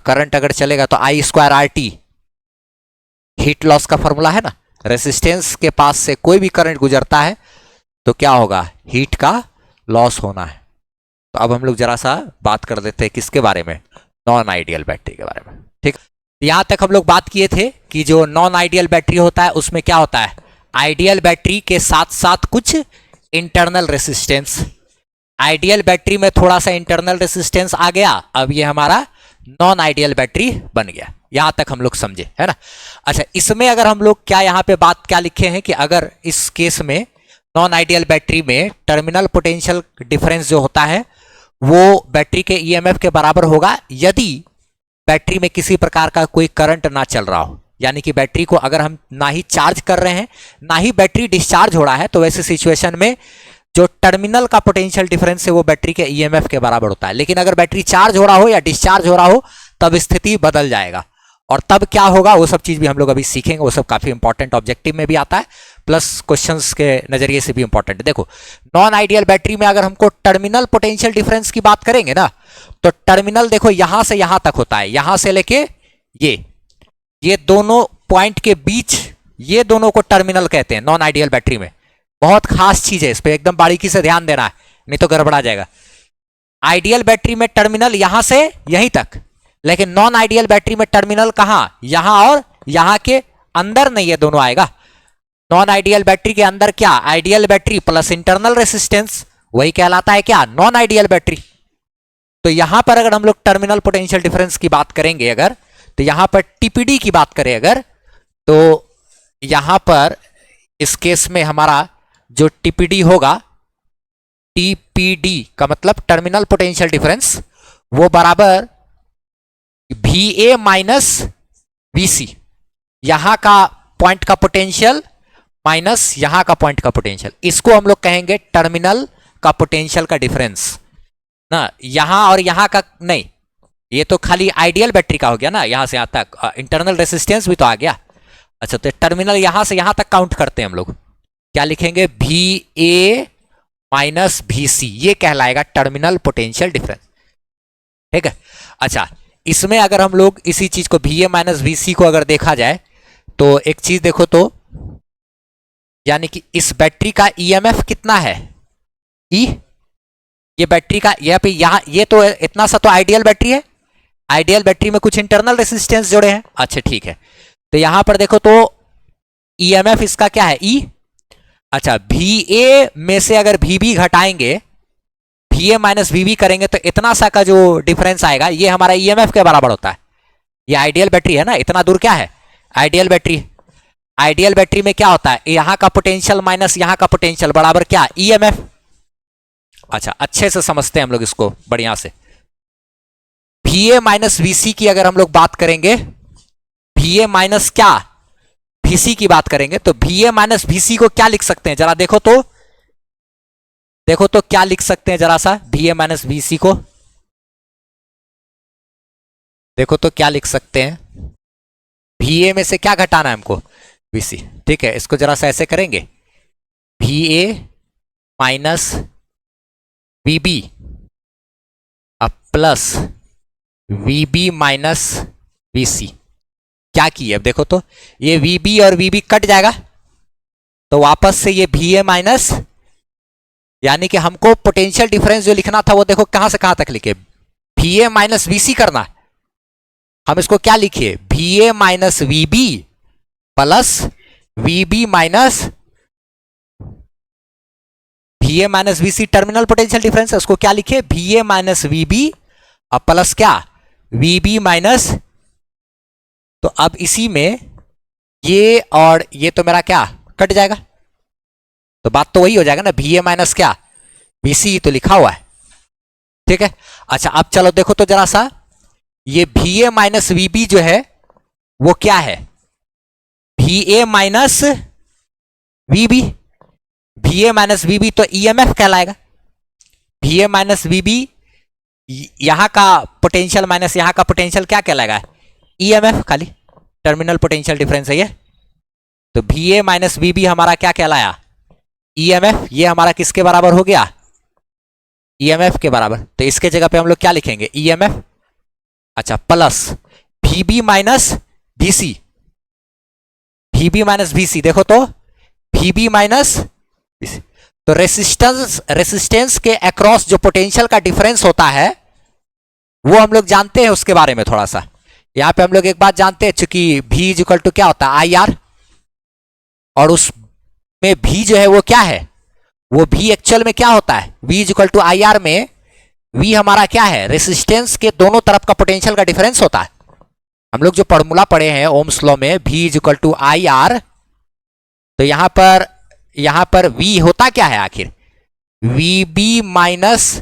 करंट अगर चलेगा तो I square R T heat loss का फॉर्मूला है ना। रेसिस्टेंस के पास से कोई भी करंट गुजरता है तो क्या होगा, हीट का लॉस होना है। तो अब हम लोग जरा सा बात कर देते हैं किसके बारे में, नॉन आइडियल बैटरी के बारे में। ठीक, यहां तक हम लोग बात किए थे कि जो नॉन आइडियल बैटरी होता है उसमें क्या होता है, आइडियल बैटरी के साथ साथ कुछ इंटरनल रेसिस्टेंस। आइडियल बैटरी में थोड़ा सा इंटरनल रेसिस्टेंस आ गया, अब ये हमारा नॉन आइडियल बैटरी बन गया। यहां तक हम लोग समझे है ना। अच्छा, इसमें अगर हम लोग क्या यहां पे बात क्या लिखे हैं कि अगर इस केस में नॉन आइडियल बैटरी में टर्मिनल पोटेंशियल डिफरेंस जो होता है वो बैटरी के ईएमएफ के बराबर होगा यदि बैटरी में किसी प्रकार का कोई करंट ना चल रहा हो, यानी कि बैटरी को अगर हम ना ही चार्ज कर रहे हैं ना ही बैटरी डिस्चार्ज हो रहा है, तो वैसे सिचुएशन में जो टर्मिनल का पोटेंशियल डिफरेंस है वो बैटरी के ईएमएफ के बराबर होता है। लेकिन अगर बैटरी चार्ज हो रहा हो या डिस्चार्ज हो रहा हो तब स्थिति बदल जाएगा, और तब क्या होगा वो सब चीज भी हम लोग अभी सीखेंगे। वो सब काफी इंपॉर्टेंट ऑब्जेक्टिव में भी आता है, प्लस क्वेश्चंस के नजरिए से भी इंपॉर्टेंट है। देखो, नॉन आइडियल बैटरी में अगर हमको टर्मिनल पोटेंशियल डिफरेंस की बात करेंगे ना, तो टर्मिनल देखो यहां से यहां तक होता है, यहां से लेके ये दोनों पॉइंट के बीच, ये दोनों को टर्मिनल कहते हैं नॉन आइडियल बैटरी में। बहुत खास चीज है, इस पे एकदम बारीकी से ध्यान देना है, नहीं तो गड़बड़ा जाएगा। आइडियल बैटरी में टर्मिनल यहां से यहीं तक, लेकिन नॉन आइडियल बैटरी में टर्मिनल कहां, यहां और यहां के अंदर नहीं, ये दोनों आएगा। नॉन आइडियल बैटरी के अंदर क्या, ideal battery plus internal resistance, वही कहलाता है क्या, नॉन आइडियल बैटरी। तो यहां पर अगर हम लोग टर्मिनल पोटेंशियल डिफरेंस की बात करेंगे अगर, तो यहां पर टीपीडी की बात करें अगर, तो यहां पर इस केस में हमारा जो टीपीडी होगा, टीपीडी का मतलब टर्मिनल पोटेंशियल डिफरेंस, वो बराबर VA माइनस VC, यहां का पॉइंट का पोटेंशियल माइनस यहां का पॉइंट का पोटेंशियल, इसको हम लोग कहेंगे टर्मिनल का पोटेंशियल का डिफरेंस ना। यहां और यहां का नहीं, ये तो खाली आइडियल बैटरी का हो गया ना, यहां से यहां तक इंटरनल रेसिस्टेंस भी तो आ गया। अच्छा, तो टर्मिनल यहां से यहां तक काउंट करते हैं हम लोग, क्या लिखेंगे, VA माइनस VC, ये कहलाएगा टर्मिनल पोटेंशियल डिफरेंस। ठीक है, अच्छा, इसमें अगर हम लोग इसी चीज को VA माइनस VC को अगर देखा जाए तो एक चीज देखो तो, यानी कि इस बैटरी का EMF कितना है, E, ये बैटरी का यहाँ पे यहाँ ये तो इतना सा तो आइडियल बैटरी है, आइडियल बैटरी में कुछ इंटरनल रेसिस्टेंस जोड़े हैं। अच्छा ठीक है, तो यहां पर देखो तो EMF इसका क्या है, E। अच्छा, VA में से अगर VB घटाएंगे, VA माइनस VB करेंगे तो इतना सा का जो डिफरेंस आएगा ये हमारा EMF के बराबर होता है। ये आइडियल बैटरी है ना, इतना दूर क्या है, आइडियल बैटरी। आइडियल बैटरी में क्या होता है, यहां का पोटेंशियल माइनस यहां का पोटेंशियल बराबर क्या, EMF। अच्छा, अच्छे से समझते हैं हम लोग इसको बढ़िया से। VA माइनस VC की अगर हम लोग बात करेंगे, VA माइनस क्या VC की बात करेंगे, तो VA माइनस VC को क्या लिख सकते हैं जरा देखो तो, देखो तो क्या लिख सकते हैं जरा सा, VA माइनस VC को देखो तो क्या लिख सकते हैं, VA में से क्या घटाना है हमको, VC। ठीक है, इसको जरा सा ऐसे करेंगे, VA माइनस VB अब प्लस VB माइनस VC, क्या किए अब देखो तो, ये VB और VB कट जाएगा तो वापस से ये VA माइनस, यानी कि हमको पोटेंशियल डिफरेंस जो लिखना था वो देखो कहां से कहां तक लिखे, VA माइनस VC करना है। हम इसको क्या लिखिए, VA minus VB plus VB minus VA minus VC terminal potential difference है, उसको क्या लिखे, VA माइनस VB अब प्लस क्या, VB माइनस, तो अब इसी में ये और ये तो मेरा क्या कट जाएगा, तो बात तो वही हो जाएगा ना, VA माइनस क्या VC तो लिखा हुआ है, ठीक है। अच्छा अब चलो देखो तो जरा सा, ये VA माइनस VB जो है वो क्या है, VA minus VB, VA minus VB तो EMF कहलाएगा, VA माइनस VB यहां का पोटेंशियल माइनस यहां का पोटेंशियल क्या कहलाएगा, EMF, खाली टर्मिनल पोटेंशियल डिफरेंस है ये, तो VA माइनस VB हमारा क्या कहलाया, EMF, ये हमारा किसके बराबर हो गया, EMF के बराबर, तो इसके जगह पे हम लोग क्या लिखेंगे, EMF, अच्छा plus VB minus VC, VB minus VC, देखो तो VB माइनस VC, तो रेसिस्टेंस के अक्रॉस जो पोटेंशियल का डिफरेंस होता है वो हम लोग जानते हैं, उसके बारे में थोड़ा सा यहां पे हम लोग एक बात जानते हैं, चूंकि V इज इक्वल टू क्या होता है IR, और उसमें V जो है वो क्या है, वो V एक्चुअल में क्या होता है, V is equal to IR में V हमारा क्या है, रेसिस्टेंस के दोनों तरफ का पोटेंशियल का डिफरेंस होता है। हम लोग जो फॉर्मूला पढ़े हैं ओम्स लॉ में, V is equal to IR, तो यहां पर V होता क्या है आखिर, VB माइनस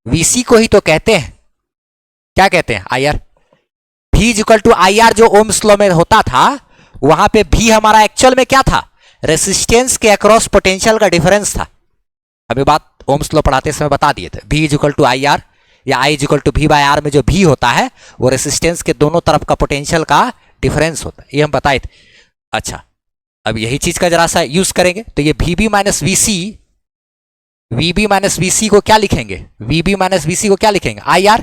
VC को ही तो कहते हैं, क्या कहते हैं, IR। V is equal to IR जो ओम्स लॉ में होता था, वहां पे V हमारा एक्चुअल में क्या था, रेसिस्टेंस के अक्रॉस पोटेंशियल का डिफरेंस था, अभी बात ओम्स लॉ पढ़ाते समय बता दिए थे, V is equal to IR या I is equal to V by R में जो V होता है वो रेसिस्टेंस के दोनों तरफ का पोटेंशियल का डिफरेंस होता है, ये हम बताए थे। अच्छा अब यही चीज का जरा सा यूज करेंगे, तो ये VB minus VC, VB minus VC को क्या लिखेंगे, VB माइनस VC को क्या लिखेंगे, IR,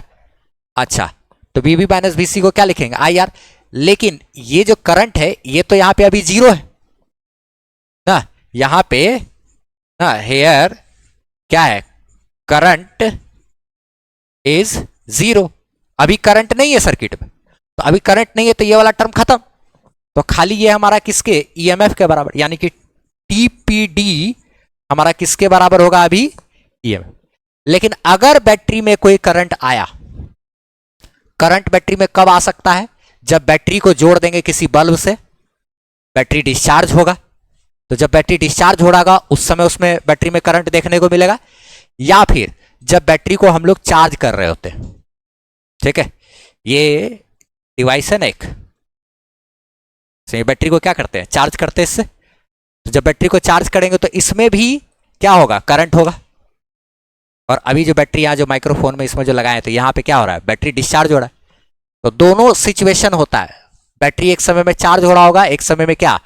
अच्छा तो VB माइनस VC को क्या लिखेंगे, IR, लेकिन ये जो करंट है ये तो यहां पे अभी जीरो है ना, यहां पे ना हेयर क्या है, करंट इज जीरो, अभी करंट नहीं है सर्किट में, तो अभी करंट नहीं है तो ये वाला टर्म खत्म, तो खाली ये हमारा किसके, EMF के बराबर, यानी कि TPD हमारा किसके बराबर होगा अभी, EMF। लेकिन अगर बैटरी में कोई करंट आया, करंट बैटरी में कब आ सकता है, जब बैटरी को जोड़ देंगे किसी बल्ब से, बैटरी डिस्चार्ज होगा, तो जब बैटरी डिस्चार्ज हो रहा उस समय उसमें बैटरी में करंट देखने को मिलेगा, या फिर जब बैटरी को हम लोग चार्ज कर रहे होते हैं, ठीक है, ये डिवाइस है ना एक, बैटरी को क्या करते हैं, चार्ज करते हैं इससे, तो जब बैटरी को चार्ज करेंगे तो इसमें भी क्या होगा, करंट होगा, और अभी जो बैटरी यहाँ जो माइक्रोफोन में इसमें जो लगाए तो यहाँ पे क्या हो रहा है, बैटरी डिस्चार्ज हो रहा है, तो दोनों सिचुएशन होता है, बैटरी एक समय में चार्ज हो रहा होगा, एक समय में क्या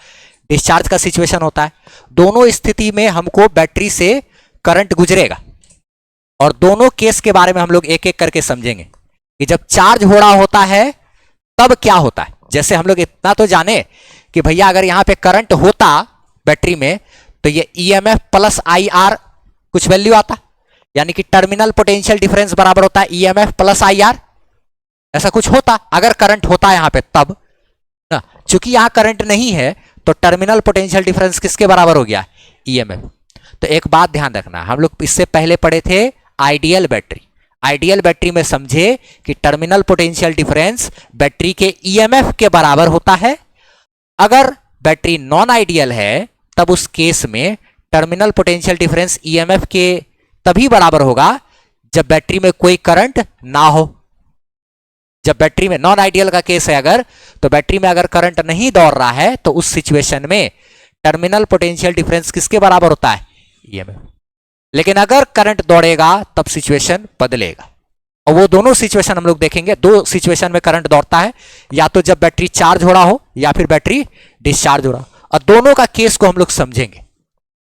डिस्चार्ज का सिचुएशन होता है, दोनों स्थिति में हमको बैटरी से करंट गुजरेगा, और दोनों केस के बारे में हम लोग एक एक करके समझेंगे कि जब चार्ज हो रहा होता है तब क्या होता है। जैसे हम लोग इतना तो जाने कि भैया अगर यहां पे करंट होता बैटरी में तो ये EMF प्लस IR कुछ वैल्यू आता, यानी कि टर्मिनल पोटेंशियल डिफरेंस बराबर होता है EMF प्लस IR, ऐसा कुछ होता अगर करंट होता है यहां पे तब ना, चूंकि यहां करंट नहीं है तो टर्मिनल पोटेंशियल डिफरेंस किसके बराबर हो गया, EMF। तो एक बात ध्यान रखना, हम लोग इससे पहले पढ़े थे आइडियल बैटरी, आइडियल बैटरी में समझे कि टर्मिनल पोटेंशियल डिफरेंस बैटरी के EMF के बराबर होता है, अगर बैटरी नॉन आइडियल है तब उस केस में टर्मिनल पोटेंशियल डिफरेंस EMF के तभी बराबर होगा जब बैटरी में कोई करंट ना हो। जब बैटरी में नॉन आइडियल का केस है अगर, तो बैटरी में अगर करंट नहीं दौड़ रहा है तो उस सिचुएशन में टर्मिनल पोटेंशियल डिफरेंस किसके बराबर होता है, EMF। लेकिन अगर करंट दौड़ेगा तब सिचुएशन बदलेगा, और वो दोनों सिचुएशन हम लोग देखेंगे। दो सिचुएशन में करंट दौड़ता है, या तो जब बैटरी चार्ज हो रहा हो या फिर बैटरी डिस्चार्ज हो रहा हो, और दोनों का केस को हम लोग समझेंगे,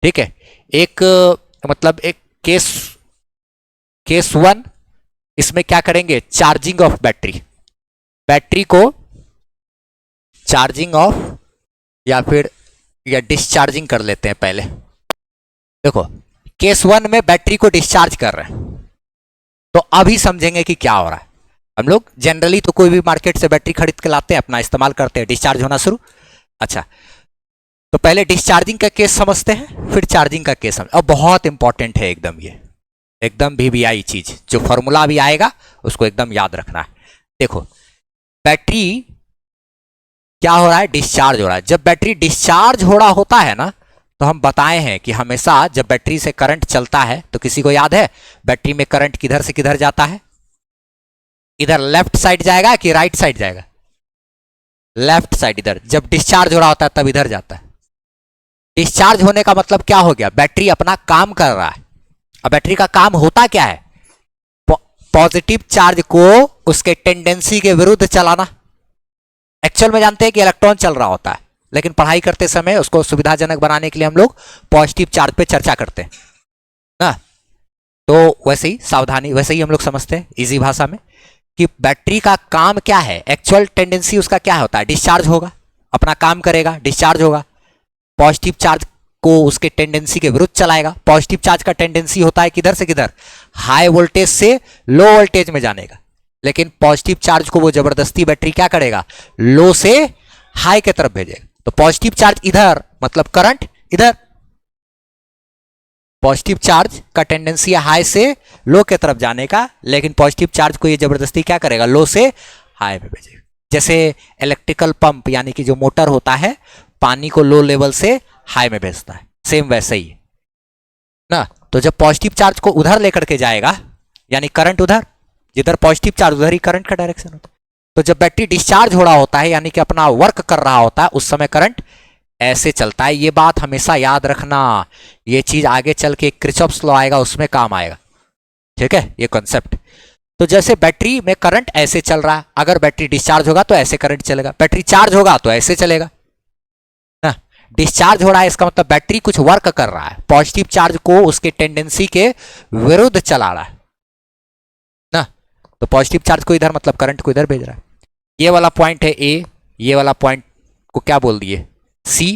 ठीक है। एक मतलब एक केस वन, इसमें क्या करेंगे, चार्जिंग ऑफ बैटरी, बैटरी को चार्जिंग ऑफ या फिर या डिस्चार्जिंग कर लेते हैं पहले। देखो केस वन में बैटरी को डिस्चार्ज कर रहे हैं, तो अभी समझेंगे कि क्या हो रहा है। हम लोग जनरली तो कोई भी मार्केट से बैटरी खरीद के लाते हैं, अपना इस्तेमाल करते हैं, डिस्चार्ज होना शुरू। अच्छा, तो पहले डिस्चार्जिंग का केस समझते हैं, फिर चार्जिंग का केस समझ। अब बहुत इंपॉर्टेंट है एकदम, ये एकदम वीवीआई चीज, जो फॉर्मूला भी आएगा उसको एकदम याद रखना है। देखो, बैटरी क्या हो रहा है, डिस्चार्ज हो रहा है। जब बैटरी डिस्चार्ज हो रहा होता है ना, तो हम बताए हैं कि हमेशा जब बैटरी से करंट चलता है, तो किसी को याद है बैटरी में करंट किधर से किधर जाता है? इधर लेफ्ट साइड जाएगा कि राइट साइड जाएगा? Left side. इधर जब डिस्चार्ज हो रहा होता है तब इधर जाता है। डिस्चार्ज होने का मतलब क्या हो गया, बैटरी अपना काम कर रहा है। अब बैटरी का काम होता क्या है? पॉजिटिव चार्ज को उसके टेंडेंसी के विरुद्ध चलाना। एक्चुअल में जानते हैं कि इलेक्ट्रॉन चल रहा होता है, लेकिन पढ़ाई करते समय उसको सुविधाजनक बनाने के लिए हम लोग पॉजिटिव चार्ज पे चर्चा करते हैं ना। तो वैसे ही सावधानी, वैसे ही हम लोग समझते हैं इजी भाषा में कि बैटरी का काम क्या है, एक्चुअल टेंडेंसी उसका क्या होता है, डिस्चार्ज होगा, अपना काम करेगा, डिस्चार्ज होगा, पॉजिटिव चार्ज को उसके टेंडेंसी के विरुद्ध चलाएगा। पॉजिटिव चार्ज का टेंडेंसी होता है किधर से किधर, हाई वोल्टेज से लो वोल्टेज में जाने का, लेकिन पॉजिटिव चार्ज को वो जबरदस्ती बैटरी क्या करेगा, लो से हाई की तरफ भेजेगा। तो पॉजिटिव चार्ज इधर मतलब करंट इधर, पॉजिटिव चार्ज का टेंडेंसी है हाई से लो की तरफ जाने का, लेकिन पॉजिटिव चार्ज को ये जबरदस्ती क्या करेगा, लो से हाई में भेजेगा। जैसे इलेक्ट्रिकल पंप यानी कि जो मोटर होता है, पानी को लो लेवल से हाई में भेजता है, सेम वैसे ही ना। तो जब पॉजिटिव चार्ज को उधर लेकर के जाएगा, यानी करंट उधर, जिधर पॉजिटिव चार्ज उधर ही करंट का डायरेक्शन होता है। तो जब बैटरी डिस्चार्ज हो रहा होता है, यानी कि अपना वर्क कर रहा होता है, उस समय करंट ऐसे चलता है। ये बात हमेशा याद रखना, ये चीज आगे चल के किरचॉफ्स लॉ आएगा उसमें काम आएगा, ठीक है, ये कॉन्सेप्ट। तो जैसे बैटरी में करंट ऐसे चल रहा है, अगर बैटरी डिस्चार्ज होगा तो ऐसे करंट चलेगा, बैटरी चार्ज होगा तो ऐसे चलेगा ना। डिस्चार्ज हो रहा है इसका मतलब बैटरी कुछ वर्क कर रहा है, पॉजिटिव चार्ज को उसके टेंडेंसी के विरुद्ध चला रहा है ना। तो पॉजिटिव चार्ज को इधर मतलब करंट को इधर भेज रहा है। ये वाला पॉइंट है ए, ये वाला पॉइंट को क्या बोल दिए, सी,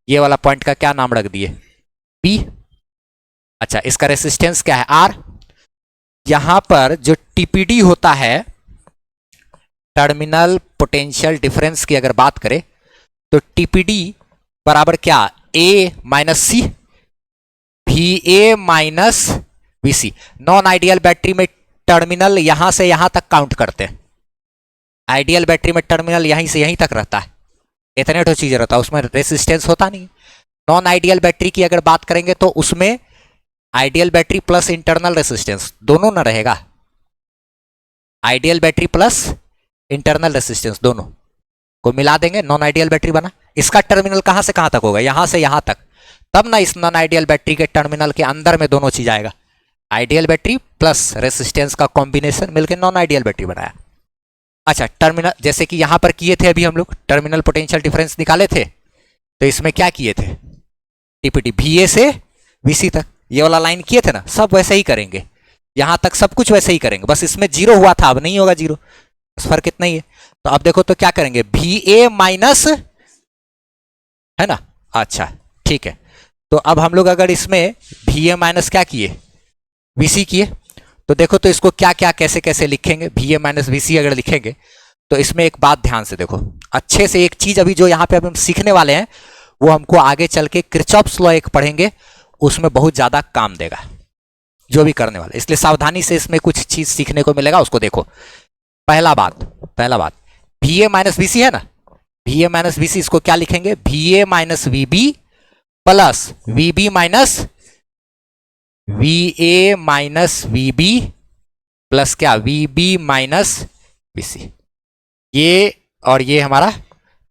ये वाला पॉइंट का क्या नाम रख दिए, पी। अच्छा, इसका रेसिस्टेंस क्या है, आर। यहां पर जो टीपीडी होता है, टर्मिनल पोटेंशियल डिफरेंस की अगर बात करें, तो टीपीडी बराबर क्या, A minus C, V A minus V C. Non ideal battery में टर्मिनल यहां से यहां तक काउंट करते हैं, आइडियल बैटरी में टर्मिनल यहीं से यहीं तक रहता है, इतने तो चीज रहता है, उसमें रेसिस्टेंस होता नहीं। नॉन आइडियल बैटरी की अगर बात करेंगे तो उसमें ideal battery plus internal resistance दोनों ना रहेगा, ideal battery plus internal resistance दोनों को मिला देंगे, नॉन आइडियल बैटरी बना। इसका टर्मिनल कहां से कहां तक होगा, यहां से यहां तक, तब ना इस नॉन आइडियल बैटरी के टर्मिनल के अंदर में दोनों चीज आएगा, आइडियल बैटरी प्लस रेसिस्टेंस का कॉम्बिनेशन मिलकर नॉन आइडियल बैटरी बनाया। अच्छा, टर्मिनल जैसे कि यहां पर किए थे अभी हम लोग, टर्मिनल पोटेंशियल डिफरेंस निकाले थे, तो इसमें क्या किए थे, टीपीटी वीए से वीसी तक, ये वाला लाइन किए थे ना, सब वैसे ही करेंगे, यहां तक सब कुछ वैसे ही करेंगे, बस इसमें जीरो हुआ था, अब नहीं होगा जीरो, बस फर्क इतना ही है। तो अब देखो तो क्या करेंगे, वी ए माइनस, है ना। अच्छा ठीक है, तो अब हम लोग अगर इसमें वी ए माइनस क्या किए, वीसी किए, तो देखो तो इसको क्या क्या कैसे कैसे लिखेंगे, वी ए माइनस वीसी अगर लिखेंगे तो इसमें एक बात ध्यान से देखो अच्छे से, एक चीज अभी जो यहाँ पे हम सीखने वाले हैं वो हमको आगे चल के किरचॉफ्स लॉ एक पढ़ेंगे, उसमें बहुत ज्यादा काम देगा जो भी करने वाले, इसलिए सावधानी से इसमें कुछ चीज सीखने को मिलेगा, उसको देखो। पहला बात वी ए माइनस वीसी है ना, वी ए माइनस वीसी, इसको क्या लिखेंगे, we A minus VB plus VB minus we A minus VB plus क्या, वीबी माइनस वीसी। ये और ये हमारा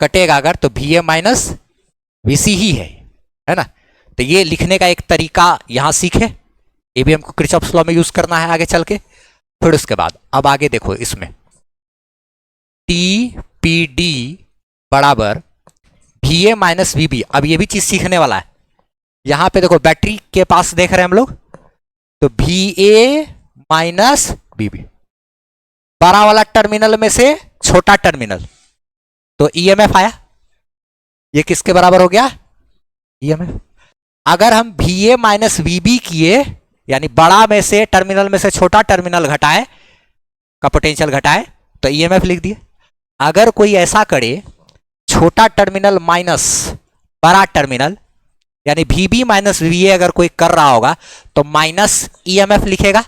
कटेगा अगर, तो वी ए माइनस वीसी ही है ना। तो ये लिखने का एक तरीका यहां सीखे, ये भी हमको किरचॉफ्स लॉ में यूज करना है आगे चल के। फिर उसके बाद अब आगे देखो, इसमें टी पी डी बराबर वी ए माइनस वीबी। अब ये भी चीज सीखने वाला है, यहां पे देखो बैटरी के पास देख रहे हैं हम लोग, तो वी ए माइनस वीबी, बड़ा वाला टर्मिनल में से छोटा टर्मिनल, तो ईएमएफ आया, ये किसके बराबर हो गया, ईएमएफ। अगर हम वी ए माइनस वीबी किए, यानी बड़ा में से टर्मिनल में से छोटा टर्मिनल घटाए का पोटेंशियल घटाए, तो ईएमएफ लिख दिए। अगर कोई ऐसा करे छोटा टर्मिनल माइनस बड़ा टर्मिनल, यानी VB माइनस VA अगर कोई कर रहा होगा तो माइनस ईएमएफ लिखेगा।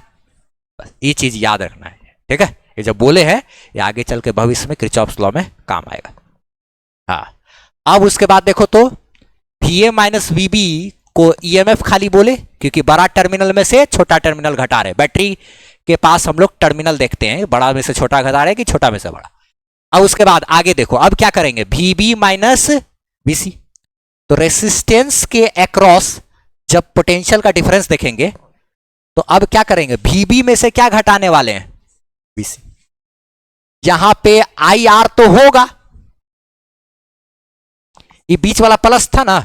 बस ये चीज याद रखना है, ठीक है। ये जब बोले हैं ये आगे चल के भविष्य में किरचॉफ्स लॉ में काम आएगा। हाँ, अब उसके बाद देखो तो VA माइनस VB को ईएमएफ खाली बोले क्योंकि बड़ा टर्मिनल में से छोटा टर्मिनल घटा रहे। बैटरी के पास हम लोग टर्मिनल देखते हैं, बड़ा में से छोटा घटा रहे कि छोटा में से बड़ा। अब उसके बाद आगे देखो, अब क्या करेंगे, VB माइनस VC। तो रेसिस्टेंस के अक्रॉस जब पोटेंशियल का डिफरेंस देखेंगे तो अब क्या करेंगे, VB में से क्या घटाने वाले हैं, VC। यहां पे IR तो होगा, ये बीच वाला प्लस था ना,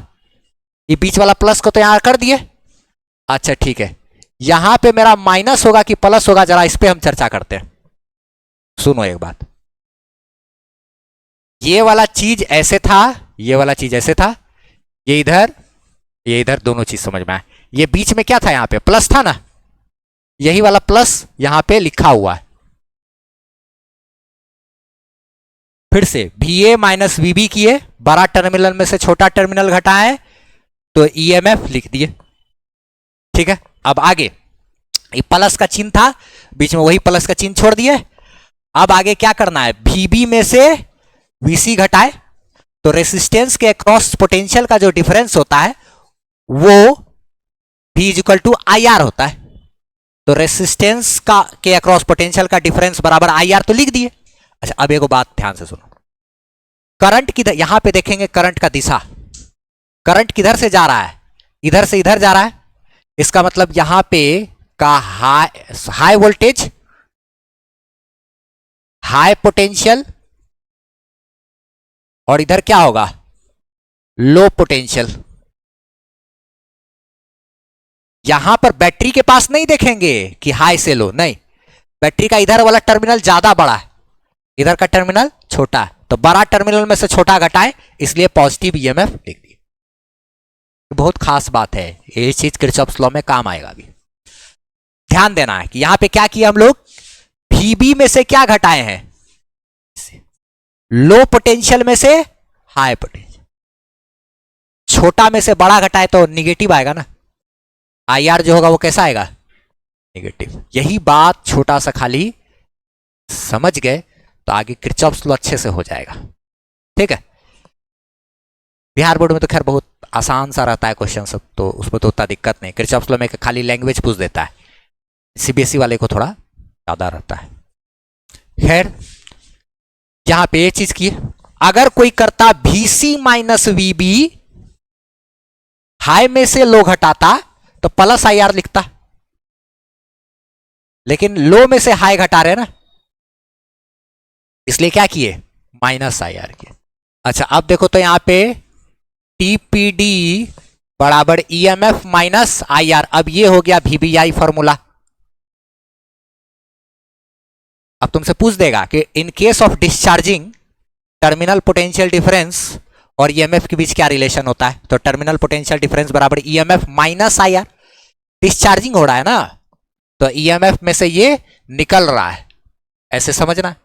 ये बीच वाला प्लस को तो यहां कर दिए। अच्छा ठीक है, यहां पे मेरा माइनस होगा कि प्लस होगा, जरा इस पे हम चर्चा करते हैं। सुनो एक बात, ये वाला चीज ऐसे था, ये वाला चीज ऐसे था, ये इधर दोनों चीज समझ में आए। ये बीच में क्या था, यहां पे प्लस था ना, यही वाला प्लस यहां पे लिखा हुआ है। फिर से VA माइनस VB किए, बड़ा टर्मिनल में से छोटा टर्मिनल घटाए तो ईएमएफ लिख दिए, ठीक है। अब आगे ये प्लस का चिन्ह था, बीच में वही प्लस का चिन्ह छोड़ दिए। अब आगे क्या करना है, VB में से VC घटाए तो रेसिस्टेंस के अक्रॉस पोटेंशियल का जो डिफरेंस होता है वो V is equal to IR होता है। तो रेसिस्टेंस का के अक्रॉस पोटेंशियल का डिफरेंस बराबर IR तो लिख दिए। अच्छा, अब एक बात ध्यान से सुनो, करंट किधर, यहां पे देखेंगे करंट का दिशा, करंट किधर से जा रहा है, इधर से इधर जा रहा है। इसका मतलब यहां पे का हाई वोल्टेज, हाई पोटेंशियल, और इधर क्या होगा, लो पोटेंशियल। यहां पर बैटरी के पास नहीं देखेंगे कि हाई से लो, नहीं, बैटरी का इधर वाला टर्मिनल ज्यादा बड़ा है, इधर का टर्मिनल छोटा है, तो बड़ा टर्मिनल में से छोटा घटाए, इसलिए पॉजिटिव ईएमएफ लिख दिए। बहुत खास बात है, ये चीज किरचॉफ्स लॉ में काम आएगा। अभी ध्यान देना है कि यहां पे क्या किया हम लोग, VB में से क्या घटाए हैं, लो पोटेंशियल में से हाई पोटेंशियल। छोटा में से बड़ा घटाए तो निगेटिव आएगा ना, IR जो होगा वो कैसा आएगा, निगेटिव। यही बात छोटा सा खाली समझ गए तो आगे किरचॉफ्स लॉ अच्छे से हो जाएगा, ठीक है। बिहार बोर्ड में तो खैर बहुत आसान सा रहता है क्वेश्चन सब, तो उसमें तो उतना दिक्कत नहीं। किरचॉफ्स लॉ में खाली लैंग्वेज पूछ देता है, CBSE वाले को थोड़ा ज्यादा रहता है। खैर यहां पे ये चीज की, अगर कोई करता VC माइनस VB, हाई में से लो घटाता तो प्लस IR लिखता, लेकिन लो में से हाई घटा रहे ना, इसलिए क्या किए, माइनस IR किए। अच्छा, अब देखो तो यहां पे TPD बराबर EMF माइनस IR। अब ये हो गया VBI फॉर्मूला। अब तुमसे पूछ देगा कि in case of discharging terminal potential difference और EMF के बीच क्या रिलेशन होता है, तो टर्मिनल पोटेंशियल डिफरेंस बराबर EMF माइनस IR। डिस्चार्जिंग हो रहा है ना, तो EMF में से ये निकल रहा है, ऐसे समझना है,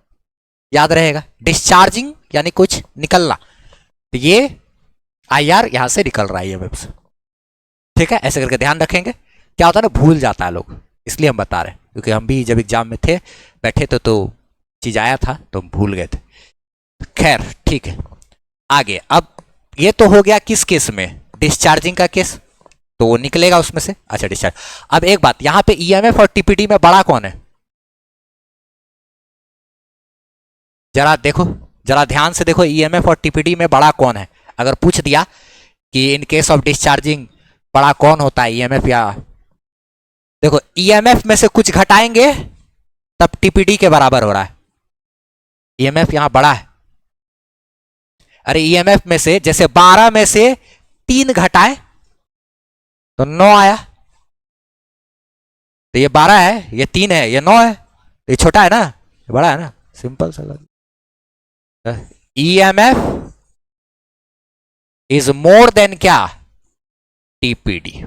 याद रहेगा। डिस्चार्जिंग यानी कुछ निकलना, तो ये IR यहां से निकल रहा है EMF से, ठीक है। ऐसे करके ध्यान रखेंगे, क्या होता है ना, भूल जाता है लोग, इसलिए हम बता रहे हैं, क्योंकि हम भी जब एग्जाम में थे बैठे थे तो चीज आया था तो हम भूल गए थे। खैर ठीक है, आगे। अब ये तो हो गया किस केस में, डिस्चार्जिंग का केस, तो वो निकलेगा उसमें से। अच्छा, डिस्चार्ज। अब एक बात, यहां पे EMF और TPD में बड़ा कौन है, जरा देखो, जरा ध्यान से देखो, EMF और TPD में बड़ा कौन है। अगर पूछ दिया कि इन केस ऑफ डिस्चार्जिंग बड़ा कौन होता है, EMF या, देखो EMF में से कुछ घटाएंगे तब TPD के बराबर हो रहा है। EMF यहां बड़ा है, अरे EMF में से जैसे 12 में से 3 घटाए तो 9 आया, तो ये 12 है, ये 3 है, ये 9 है, तो ये छोटा है ना, ये बड़ा है ना, सिंपल सा। EMF इज मोर देन क्या, TPD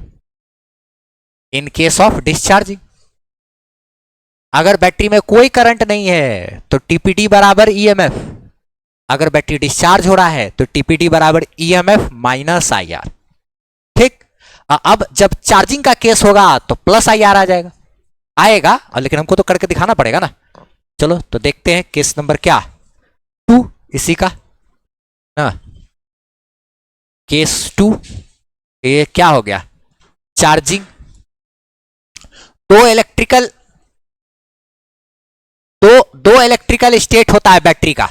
in case of discharging. अगर बैटरी में कोई करंट नहीं है तो टीपीडी बराबर ईएमएफ, अगर बैटरी डिस्चार्ज हो रहा है तो टीपीडी बराबर ईएमएफ माइनस आईआर। ठीक, अब जब चार्जिंग का केस होगा तो प्लस आईआर आ जाएगा, आएगा, लेकिन हमको तो करके दिखाना पड़ेगा ना। चलो तो देखते हैं केस नंबर क्या 2 इसी का ना, केस 2 ये क्या हो गया, चार्जिंग, दो इलेक्ट्रिकल स्टेट होता है बैटरी का,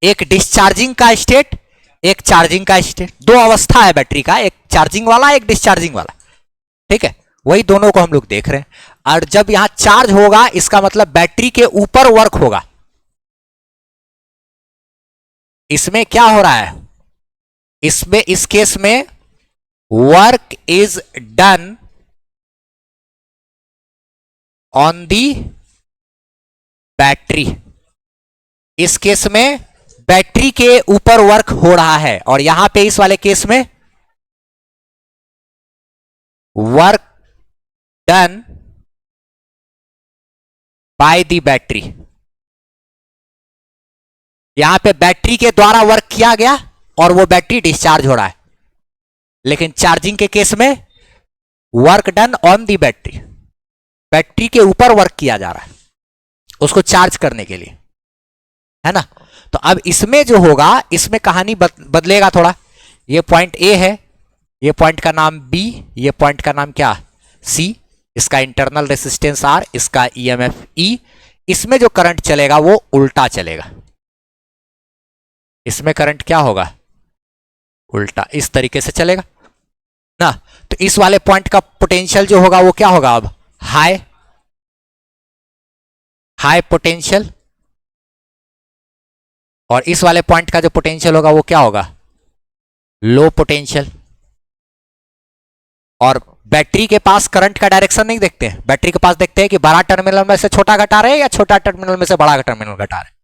एक डिस्चार्जिंग का स्टेट, एक चार्जिंग का स्टेट, दो अवस्था है बैटरी का, एक चार्जिंग वाला एक डिस्चार्जिंग वाला। ठीक है, वही दोनों को हम लोग देख रहे हैं। और जब यहां चार्ज होगा इसका मतलब बैटरी के ऊपर वर्क होगा। इसमें क्या हो रहा है, इसमें इस केस में work is done on the battery, इस केस में बैटरी के ऊपर वर्क हो रहा है, और यहां पे इस वाले केस में work done by the battery, यहां पे बैटरी के द्वारा वर्क किया गया और वो बैटरी डिस्चार्ज हो रहा है। लेकिन चार्जिंग के केस में work done on the battery, battery के ऊपर वर्क किया जा रहा है उसको चार्ज करने के लिए, है ना। तो अब इसमें जो होगा, इसमें कहानी बदलेगा थोड़ा। ये पॉइंट ए है, ये पॉइंट का नाम बी, ये पॉइंट का नाम क्या सी, इसका इंटरनल रेसिस्टेंस आर, इसका ईएमएफ ई। इसमें जो करंट चलेगा वो उल्टा चलेगा, इसमें करंट क्या होगा, उल्टा, इस तरीके से चलेगा ना। तो इस वाले पॉइंट का पोटेंशियल जो होगा वो क्या होगा, अब हाई पोटेंशियल, और इस वाले पॉइंट का जो पोटेंशियल होगा वो क्या होगा, लो पोटेंशियल। और बैटरी के पास करंट का डायरेक्शन नहीं देखते हैं, बैटरी के पास देखते हैं कि बड़ा टर्मिनल में से छोटा घटा रहे हैं या छोटा टर्मिनल में से बड़ा टर्मिनल घटा रहे हैं।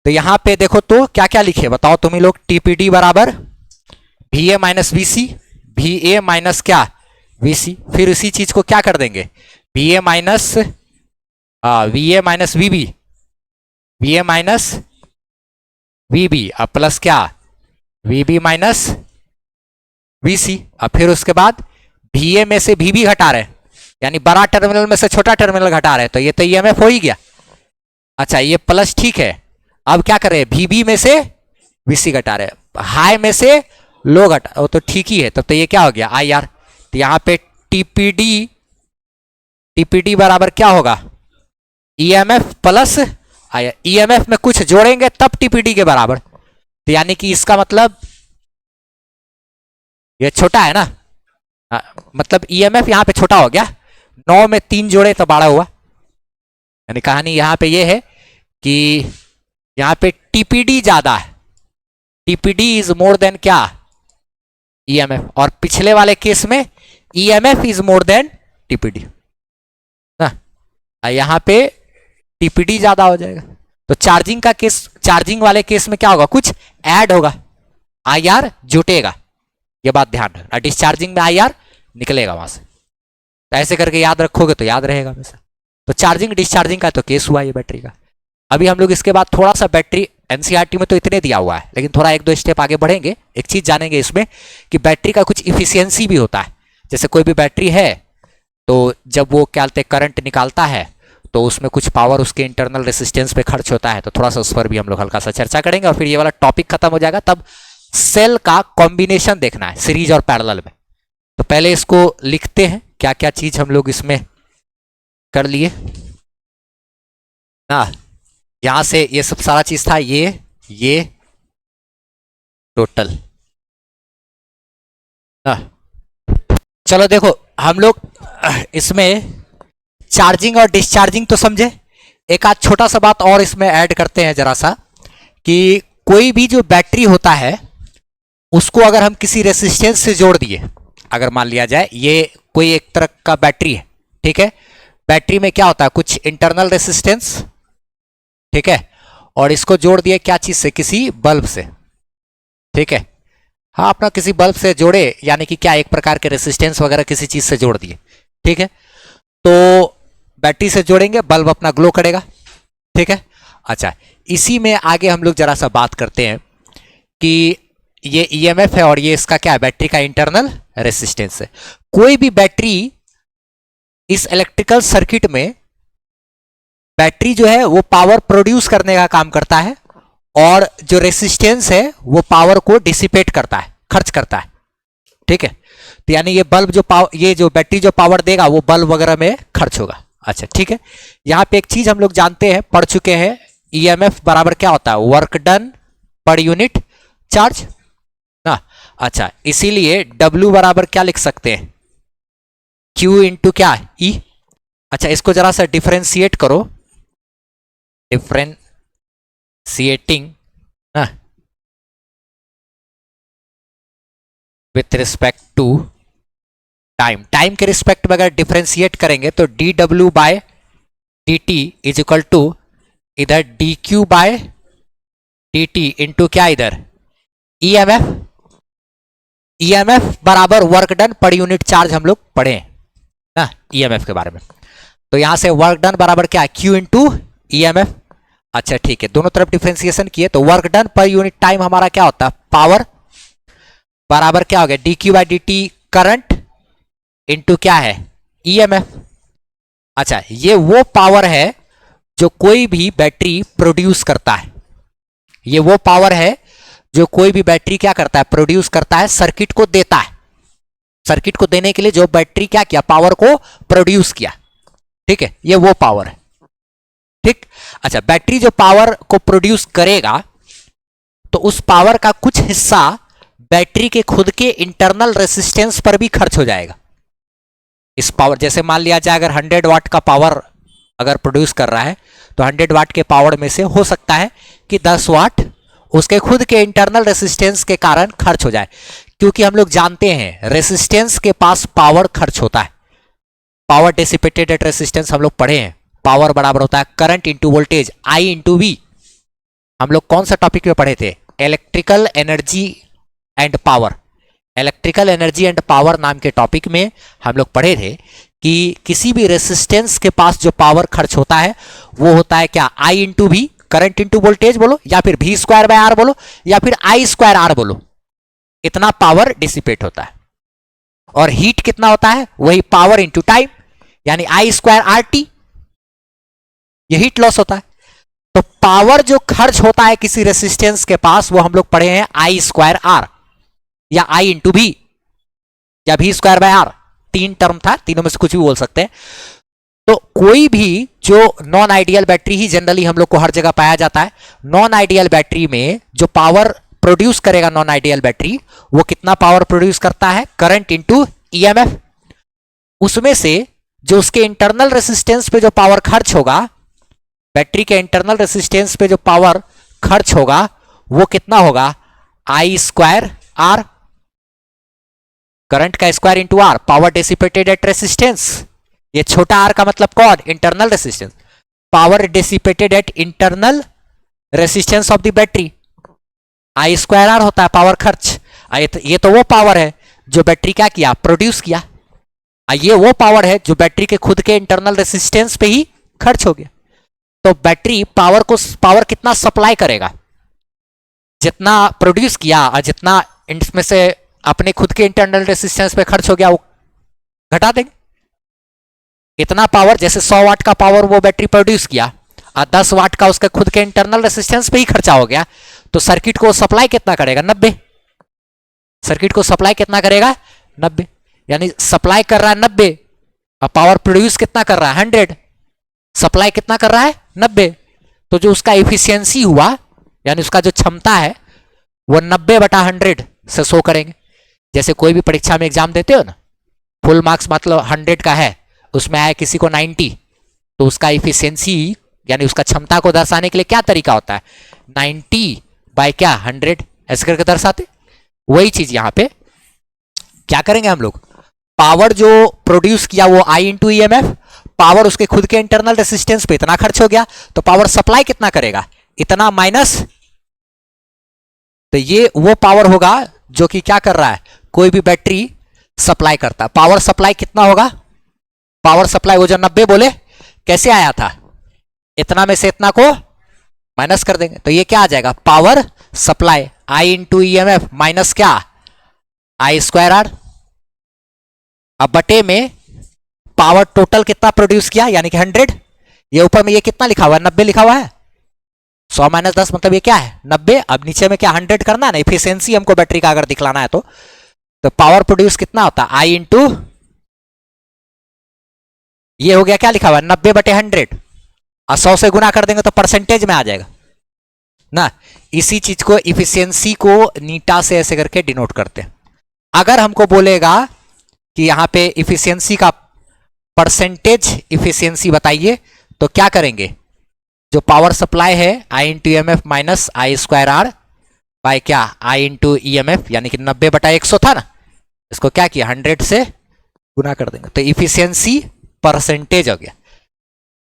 तो यहां पे देखो तो क्या क्या लिखे बताओ तुम ही लोग, टीपीडी बराबर VA minus VC, VA minus क्या VC, फिर इसी चीज को क्या कर देंगे, VA minus VB, VA minus VB, अब प्लस क्या VB माइनस VC, अब फिर उसके बाद VA में से VB घटा रहे हैं, यानी बड़ा टर्मिनल में से छोटा टर्मिनल घटा रहे हैं, तो ये तो ईएमएफ हो ही गया। अच्छा ये प्लस ठीक है, अब क्या कर रहे हैं, VB में से VC घटा रहे हैं, हाई में से लो घटा, वो तो ठीक ही है। तब तो ये क्या हो गया IR, तो यहां पे टीपीडी बराबर क्या होगा, ईएमएफ प्लस IR, ईएमएफ में कुछ जोड़ेंगे तब टीपीडी के बराबर, तो यानी कि इसका मतलब ये छोटा है ना, मतलब ईएमएफ यहां पे छोटा हो गया, 9 में 3 जोड़े तो 12 हुआ। यानी कहानी यहां पे ये है कि यहां पे टीपीडी ज्यादा है, टीपीडी इज मोर देन क्या ईएमएफ, और पिछले वाले केस में EMF is more than TPD ना, यहां पे टीपीडी ज्यादा हो जाएगा। तो चार्जिंग का केस, चार्जिंग वाले केस में क्या होगा, कुछ ऐड होगा, IR जुटेगा, ये बात ध्यान रखना। डिस्चार्जिंग में IR निकलेगा वहां से, तो ऐसे करके याद रखोगे तो याद रहेगा हमेशा। तो चार्जिंग डिस्चार्जिंग का तो केस हुआ ये बैटरी का। अभी हम लोग इसके बाद थोड़ा सा बैटरी, एनसीईआरटी में तो इतने दिया हुआ है, लेकिन थोड़ा 1-2 स्टेप आगे बढ़ेंगे, एक चीज जानेंगे इसमें कि बैटरी का कुछ इफिशियंसी भी होता है। जैसे कोई भी बैटरी है तो जब वो क्या कहते हैं करंट निकालता है तो उसमें कुछ पावर उसके इंटरनल रेसिस्टेंस पे खर्च होता है, तो थोड़ा सा उस पर भी हम लोग हल्का सा चर्चा करेंगे, और फिर ये वाला टॉपिक खत्म हो जाएगा। तब सेल का कॉम्बिनेशन देखना है सीरीज और पैरेलल में। तो पहले इसको लिखते हैं क्या क्या चीज हम लोग इसमें कर लिए ना, यहां से ये सब सारा चीज था, ये टोटल ना। चलो देखो हम लोग इसमें चार्जिंग और डिस्चार्जिंग तो समझे, एक आध छोटा सा बात और इसमें ऐड करते हैं जरा सा, कि कोई भी जो बैटरी होता है उसको अगर हम किसी रेसिस्टेंस से जोड़ दिए, अगर मान लिया जाए ये कोई एक तरह का बैटरी है, ठीक है, बैटरी में क्या होता है कुछ इंटरनल रेसिस्टेंस, ठीक है, और इसको जोड़ दिए क्या चीज से, किसी बल्ब से, ठीक है, हाँ अपना किसी बल्ब से जोड़े, यानी कि क्या एक प्रकार के रेसिस्टेंस वगैरह किसी चीज से जोड़ दिए, ठीक है। तो बैटरी से जोड़ेंगे, बल्ब अपना ग्लो करेगा। ठीक है, अच्छा इसी में आगे हम लोग जरा सा बात करते हैं कि ये ईएमएफ है और ये इसका क्या है, बैटरी का इंटरनल रेसिस्टेंस है। कोई भी बैटरी इस इलेक्ट्रिकल सर्किट में, बैटरी जो है वो पावर प्रोड्यूस करने का काम करता है और जो रेसिस्टेंस है वो पावर को डिसिपेट करता है, खर्च करता है। ठीक है, तो यानी ये बल्ब जो ये जो बैटरी जो पावर देगा वो बल्ब वगैरह में खर्च होगा। अच्छा ठीक है, यहां पे एक चीज हम लोग जानते हैं, पढ़ चुके हैं, ईएमएफ बराबर क्या होता है, work done per unit charge ना। अच्छा, इसीलिए W बराबर क्या लिख सकते हैं, Q इंटू क्या, E। अच्छा, इसको जरा सा डिफरेंशिएट करो, डिफरेंशिएटिंग ना with respect to time, time के रिस्पेक्ट में अगर डिफरेंशिएट करेंगे तो dw by dt is equal to इधर dq बाय dt इंटू क्या, इधर EMF। EMF बराबर work done per unit charge हम लोग पढ़े ना EMF के बारे में। तो यहां से वर्क डन बराबर क्या, Q इंटू EMF। अच्छा ठीक है, दोनों तरफ डिफरेंशिएशन किए तो work done per unit time हमारा क्या होता है, पावर बराबर क्या हो गया, dq by dt current into क्या है, EMF। अच्छा, ये वो पावर है जो कोई भी बैटरी प्रोड्यूस करता है, ये वो पावर है जो कोई भी बैटरी क्या करता है, प्रोड्यूस करता है, सर्किट को देता है। सर्किट को देने के लिए जो बैटरी क्या किया, पावर को प्रोड्यूस किया। ठीक है, ये वो पावर है। ठीक, अच्छा बैटरी जो पावर को प्रोड्यूस करेगा तो उस पावर का कुछ हिस्सा बैटरी के खुद के इंटरनल रेसिस्टेंस पर भी खर्च हो जाएगा। इस पावर, जैसे मान लिया जाए अगर 100 वाट का पावर अगर प्रोड्यूस कर रहा है तो 100 वाट के पावर में से हो सकता है कि 10 वाट उसके खुद के इंटरनल रेसिस्टेंस के कारण खर्च हो जाए, क्योंकि हम लोग जानते हैं रेसिस्टेंस के पास पावर खर्च होता है। पावर डिसिपेटेड एट रेसिस्टेंस हम लोग पढ़े हैं, पावर बराबर होता है current into voltage I into V। हम लोग कौन सा टॉपिक में पढ़े थे, electrical energy and power. Electrical energy and power नाम के टॉपिक में हम लोग पढ़े थे कि किसी भी रेसिस्टेंस के पास जो पावर खर्च होता है वो होता है क्या, I into V, current into voltage बोलो, या फिर V स्क्वायर बाय R बोलो, या फिर I स्क्वायर R बोलो। इतना पावर डिसिपेट होता है। और हीट कितना होता है, वही पावर इंटू टाइम, यानी I स्क्वायर RT, ये हीट लॉस होता है। तो पावर जो खर्च होता है किसी रेसिस्टेंस के पास वो हम लोग पढ़े हैं I स्क्वायर R या I इंटू V या V square by R। 3 term था, तीनों में से कुछ भी बोल सकते हैं। तो कोई भी जो नॉन आइडियल बैटरी ही जनरली हम लोग को हर जगह पाया जाता है, नॉन आइडियल बैटरी में जो पावर प्रोड्यूस करेगा नॉन आइडियल बैटरी, वो कितना पावर प्रोड्यूस करता है, करंट इंटू EMF। उसमें से जो उसके इंटरनल रेसिस्टेंस पे जो पावर खर्च होगा, बैटरी के इंटरनल रेसिस्टेंस पे जो पावर खर्च होगा वो कितना होगा, I स्क्वायर R, करंट का square into R, power dissipated at resistance. ये छोटा r का मतलब कौन, internal resistance. Power dissipated at internal resistance of the battery, I square R होता है पावर खर्च। ये तो वो पावर है जो बैटरी क्या किया, प्रोड्यूस किया। ये वो पावर है जो बैटरी के खुद के इंटरनल रेसिस्टेंस पे ही खर्च हो गया। तो बैटरी पावर कितना सप्लाई करेगा, जितना प्रोड्यूस किया और जितना इसमें से अपने खुद के इंटरनल रेसिस्टेंस पे खर्च हो गया वो घटा देंगे। इतना पावर, जैसे 100 वाट का पावर वो बैटरी प्रोड्यूस किया और 10 वाट का उसके खुद के इंटरनल रेसिस्टेंस पे ही खर्चा हो गया, तो सर्किट को सप्लाई कितना करेगा, 90। सर्किट को सप्लाई कितना करेगा, 90। यानी सप्लाई कर रहा है 90 और पावर प्रोड्यूस कितना कर रहा है, 100। सप्लाई कितना कर रहा है, 90। तो जो उसका एफिशिएंसी हुआ, यानी उसका जो क्षमता है, वो 90/100 से शो करेंगे। जैसे कोई भी परीक्षा में एग्जाम देते हो ना, फुल मार्क्स मतलब 100 का है, उसमें आया किसी को 90, तो उसका एफिशिएंसी यानी उसका क्षमता को दर्शाने के लिए क्या तरीका होता है, 90/100 ऐसे करके दर्शाते। वही चीज यहां पे क्या करेंगे हम लोग, पावर जो प्रोड्यूस किया वो I इंटू EMF, पावर उसके खुद के इंटरनल रेसिस्टेंस पे इतना खर्च हो गया, तो पावर सप्लाई कितना करेगा, इतना माइनस। तो ये वो पावर होगा जो कि क्या कर रहा है, कोई भी बैटरी सप्लाई करता है। पावर सप्लाई कितना होगा, पावर सप्लाई वो जो 90 बोले, कैसे आया था, इतना में से इतना को माइनस कर देंगे तो ये क्या आ जाएगा, power supply I into E M F minus क्या, आई स्क्वायर आर। अब बटे में पावर टोटल कितना प्रोड्यूस किया यानी कि 100, ये ऊपर में ये कितना लिखा हुआ है, 90 लिखा हुआ है, 100 माइनस 10 मतलब ये क्या है 90। अब नीचे में क्या 100 करना है ना, इफिशियंसी हमको बैटरी का अगर दिखलाना है तो पावर प्रोड्यूस कितना होता है आई इंटू, ये हो गया क्या लिखा हुआ है 90 बटे 100, और 100 से गुना कर देंगे तो परसेंटेज में आ जाएगा ना। इसी चीज को इफिशियंसी को नीटा से ऐसे करके डिनोट करते हैं। अगर हमको बोलेगा कि यहां पे इफिशियंसी का परसेंटेज इफिशियंसी बताइए तो क्या करेंगे, जो पावर सप्लाई है I into M F minus I square R by क्या I into E M F, यानी कि 90 बटा 100 था ना, इसको क्या किया 100 से गुना कर देंगे तो इफिशियंसी परसेंटेज हो गया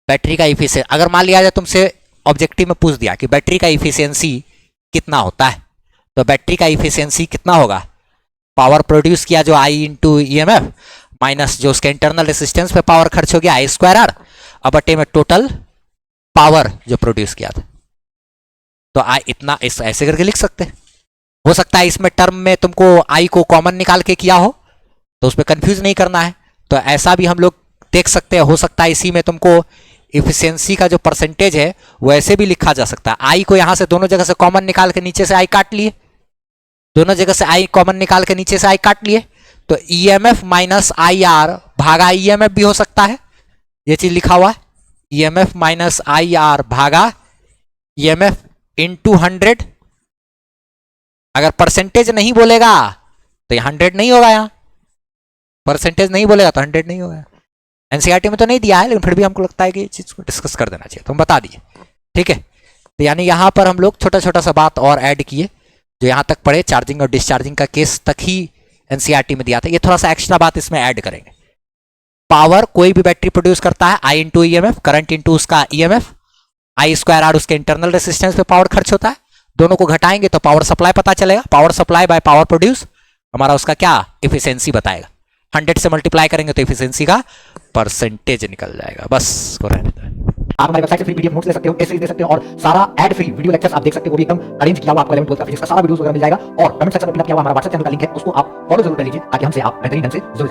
बैटरी का इफिशियंसी। अगर मान लिया जाए तुमसे ऑब्जेक्टिव में पूछ दिया कि बैटरी का इफिशियंसी कितना होता है, तो बैटरी का इफिशियंसी कितना होगा, पावर प्रोड्यूस किया जो I into E M F minus जो उसके इंटरनल रेसिस्टेंस पे पावर खर्च हो गया आई स्क्वायर आर, अब बटे में टोटल पावर जो प्रोड्यूस किया था। तो आई इतना इस ऐसे करके लिख सकते हैं। हो सकता है इसमें टर्म में तुमको आई को कॉमन निकाल के किया हो तो उसमें कंफ्यूज नहीं करना है, तो ऐसा भी हम लोग देख सकते हैं। हो सकता है इसी में तुमको इफिशियंसी का जो परसेंटेज है वो ऐसे भी लिखा जा सकता है, आई को यहां से दोनों जगह से कॉमन निकाल के नीचे से आई काट लिए, दोनों जगह से आई कॉमन निकाल के नीचे से आई काट लिए, तो E M F minus I R भागा ई एम एफ भी हो सकता है, ये चीज लिखा हुआ है E M F minus I R भागा ई एम एफ इंटू 100। अगर परसेंटेज नहीं बोलेगा तो ये 100 नहीं होगा, यहां परसेंटेज नहीं बोलेगा तो 100 नहीं होगा। एनसीईआरटी में तो नहीं दिया है लेकिन फिर भी हमको लगता है कि इस चीज को डिस्कस कर देना चाहिए तो हम बता दिए, ठीक है। तो यानी यहां पर हम लोग छोटा छोटा सा बात और ऐड किए, जो यहां तक पढ़े चार्जिंग और डिस्चार्जिंग का केस तक ही एनसीईआरटी में दिया था, ये थोड़ा सा एक्स्ट्रा बात इसमें ऐड करेंगे। पावर कोई भी बैटरी प्रोड्यूस करता है I into E M F, current into उसका E M F, I square R उसके इंटरनल रेसिस्टेंस पे पावर खर्च होता है, दोनों को घटाएंगे तो पावर सप्लाई पता चलेगा, power supply by power produce हमारा उसका क्या इफिशियंसी बताएगा, 100 से मल्टीप्लाई करेंगे तो इफिशियंसी का परसेंटेज निकल जाएगा। बस को रहने दो। आप हमारी वेबसाइट से फ्री पीडीएफ नोट्स ले सकते हो, टेस्ट सीरीज दे सकते हो और सारा एड फ्री वीडियो लेक्चर्स आप देख सकते हो, वो भी एकदम अरेंज किया हुआ आपको 11 12 का फिजिक्स का सारा वीडियोस वगैरह मिल जाएगा। और कमेंट सेक्शन में पिन किया हुआ हमारा व्हाट्सएप चैनल का लिंक है, उसको आप फॉलो जरूर कर लीजिए ताकि हमसे आप बेहतरीन ढंग से जुड़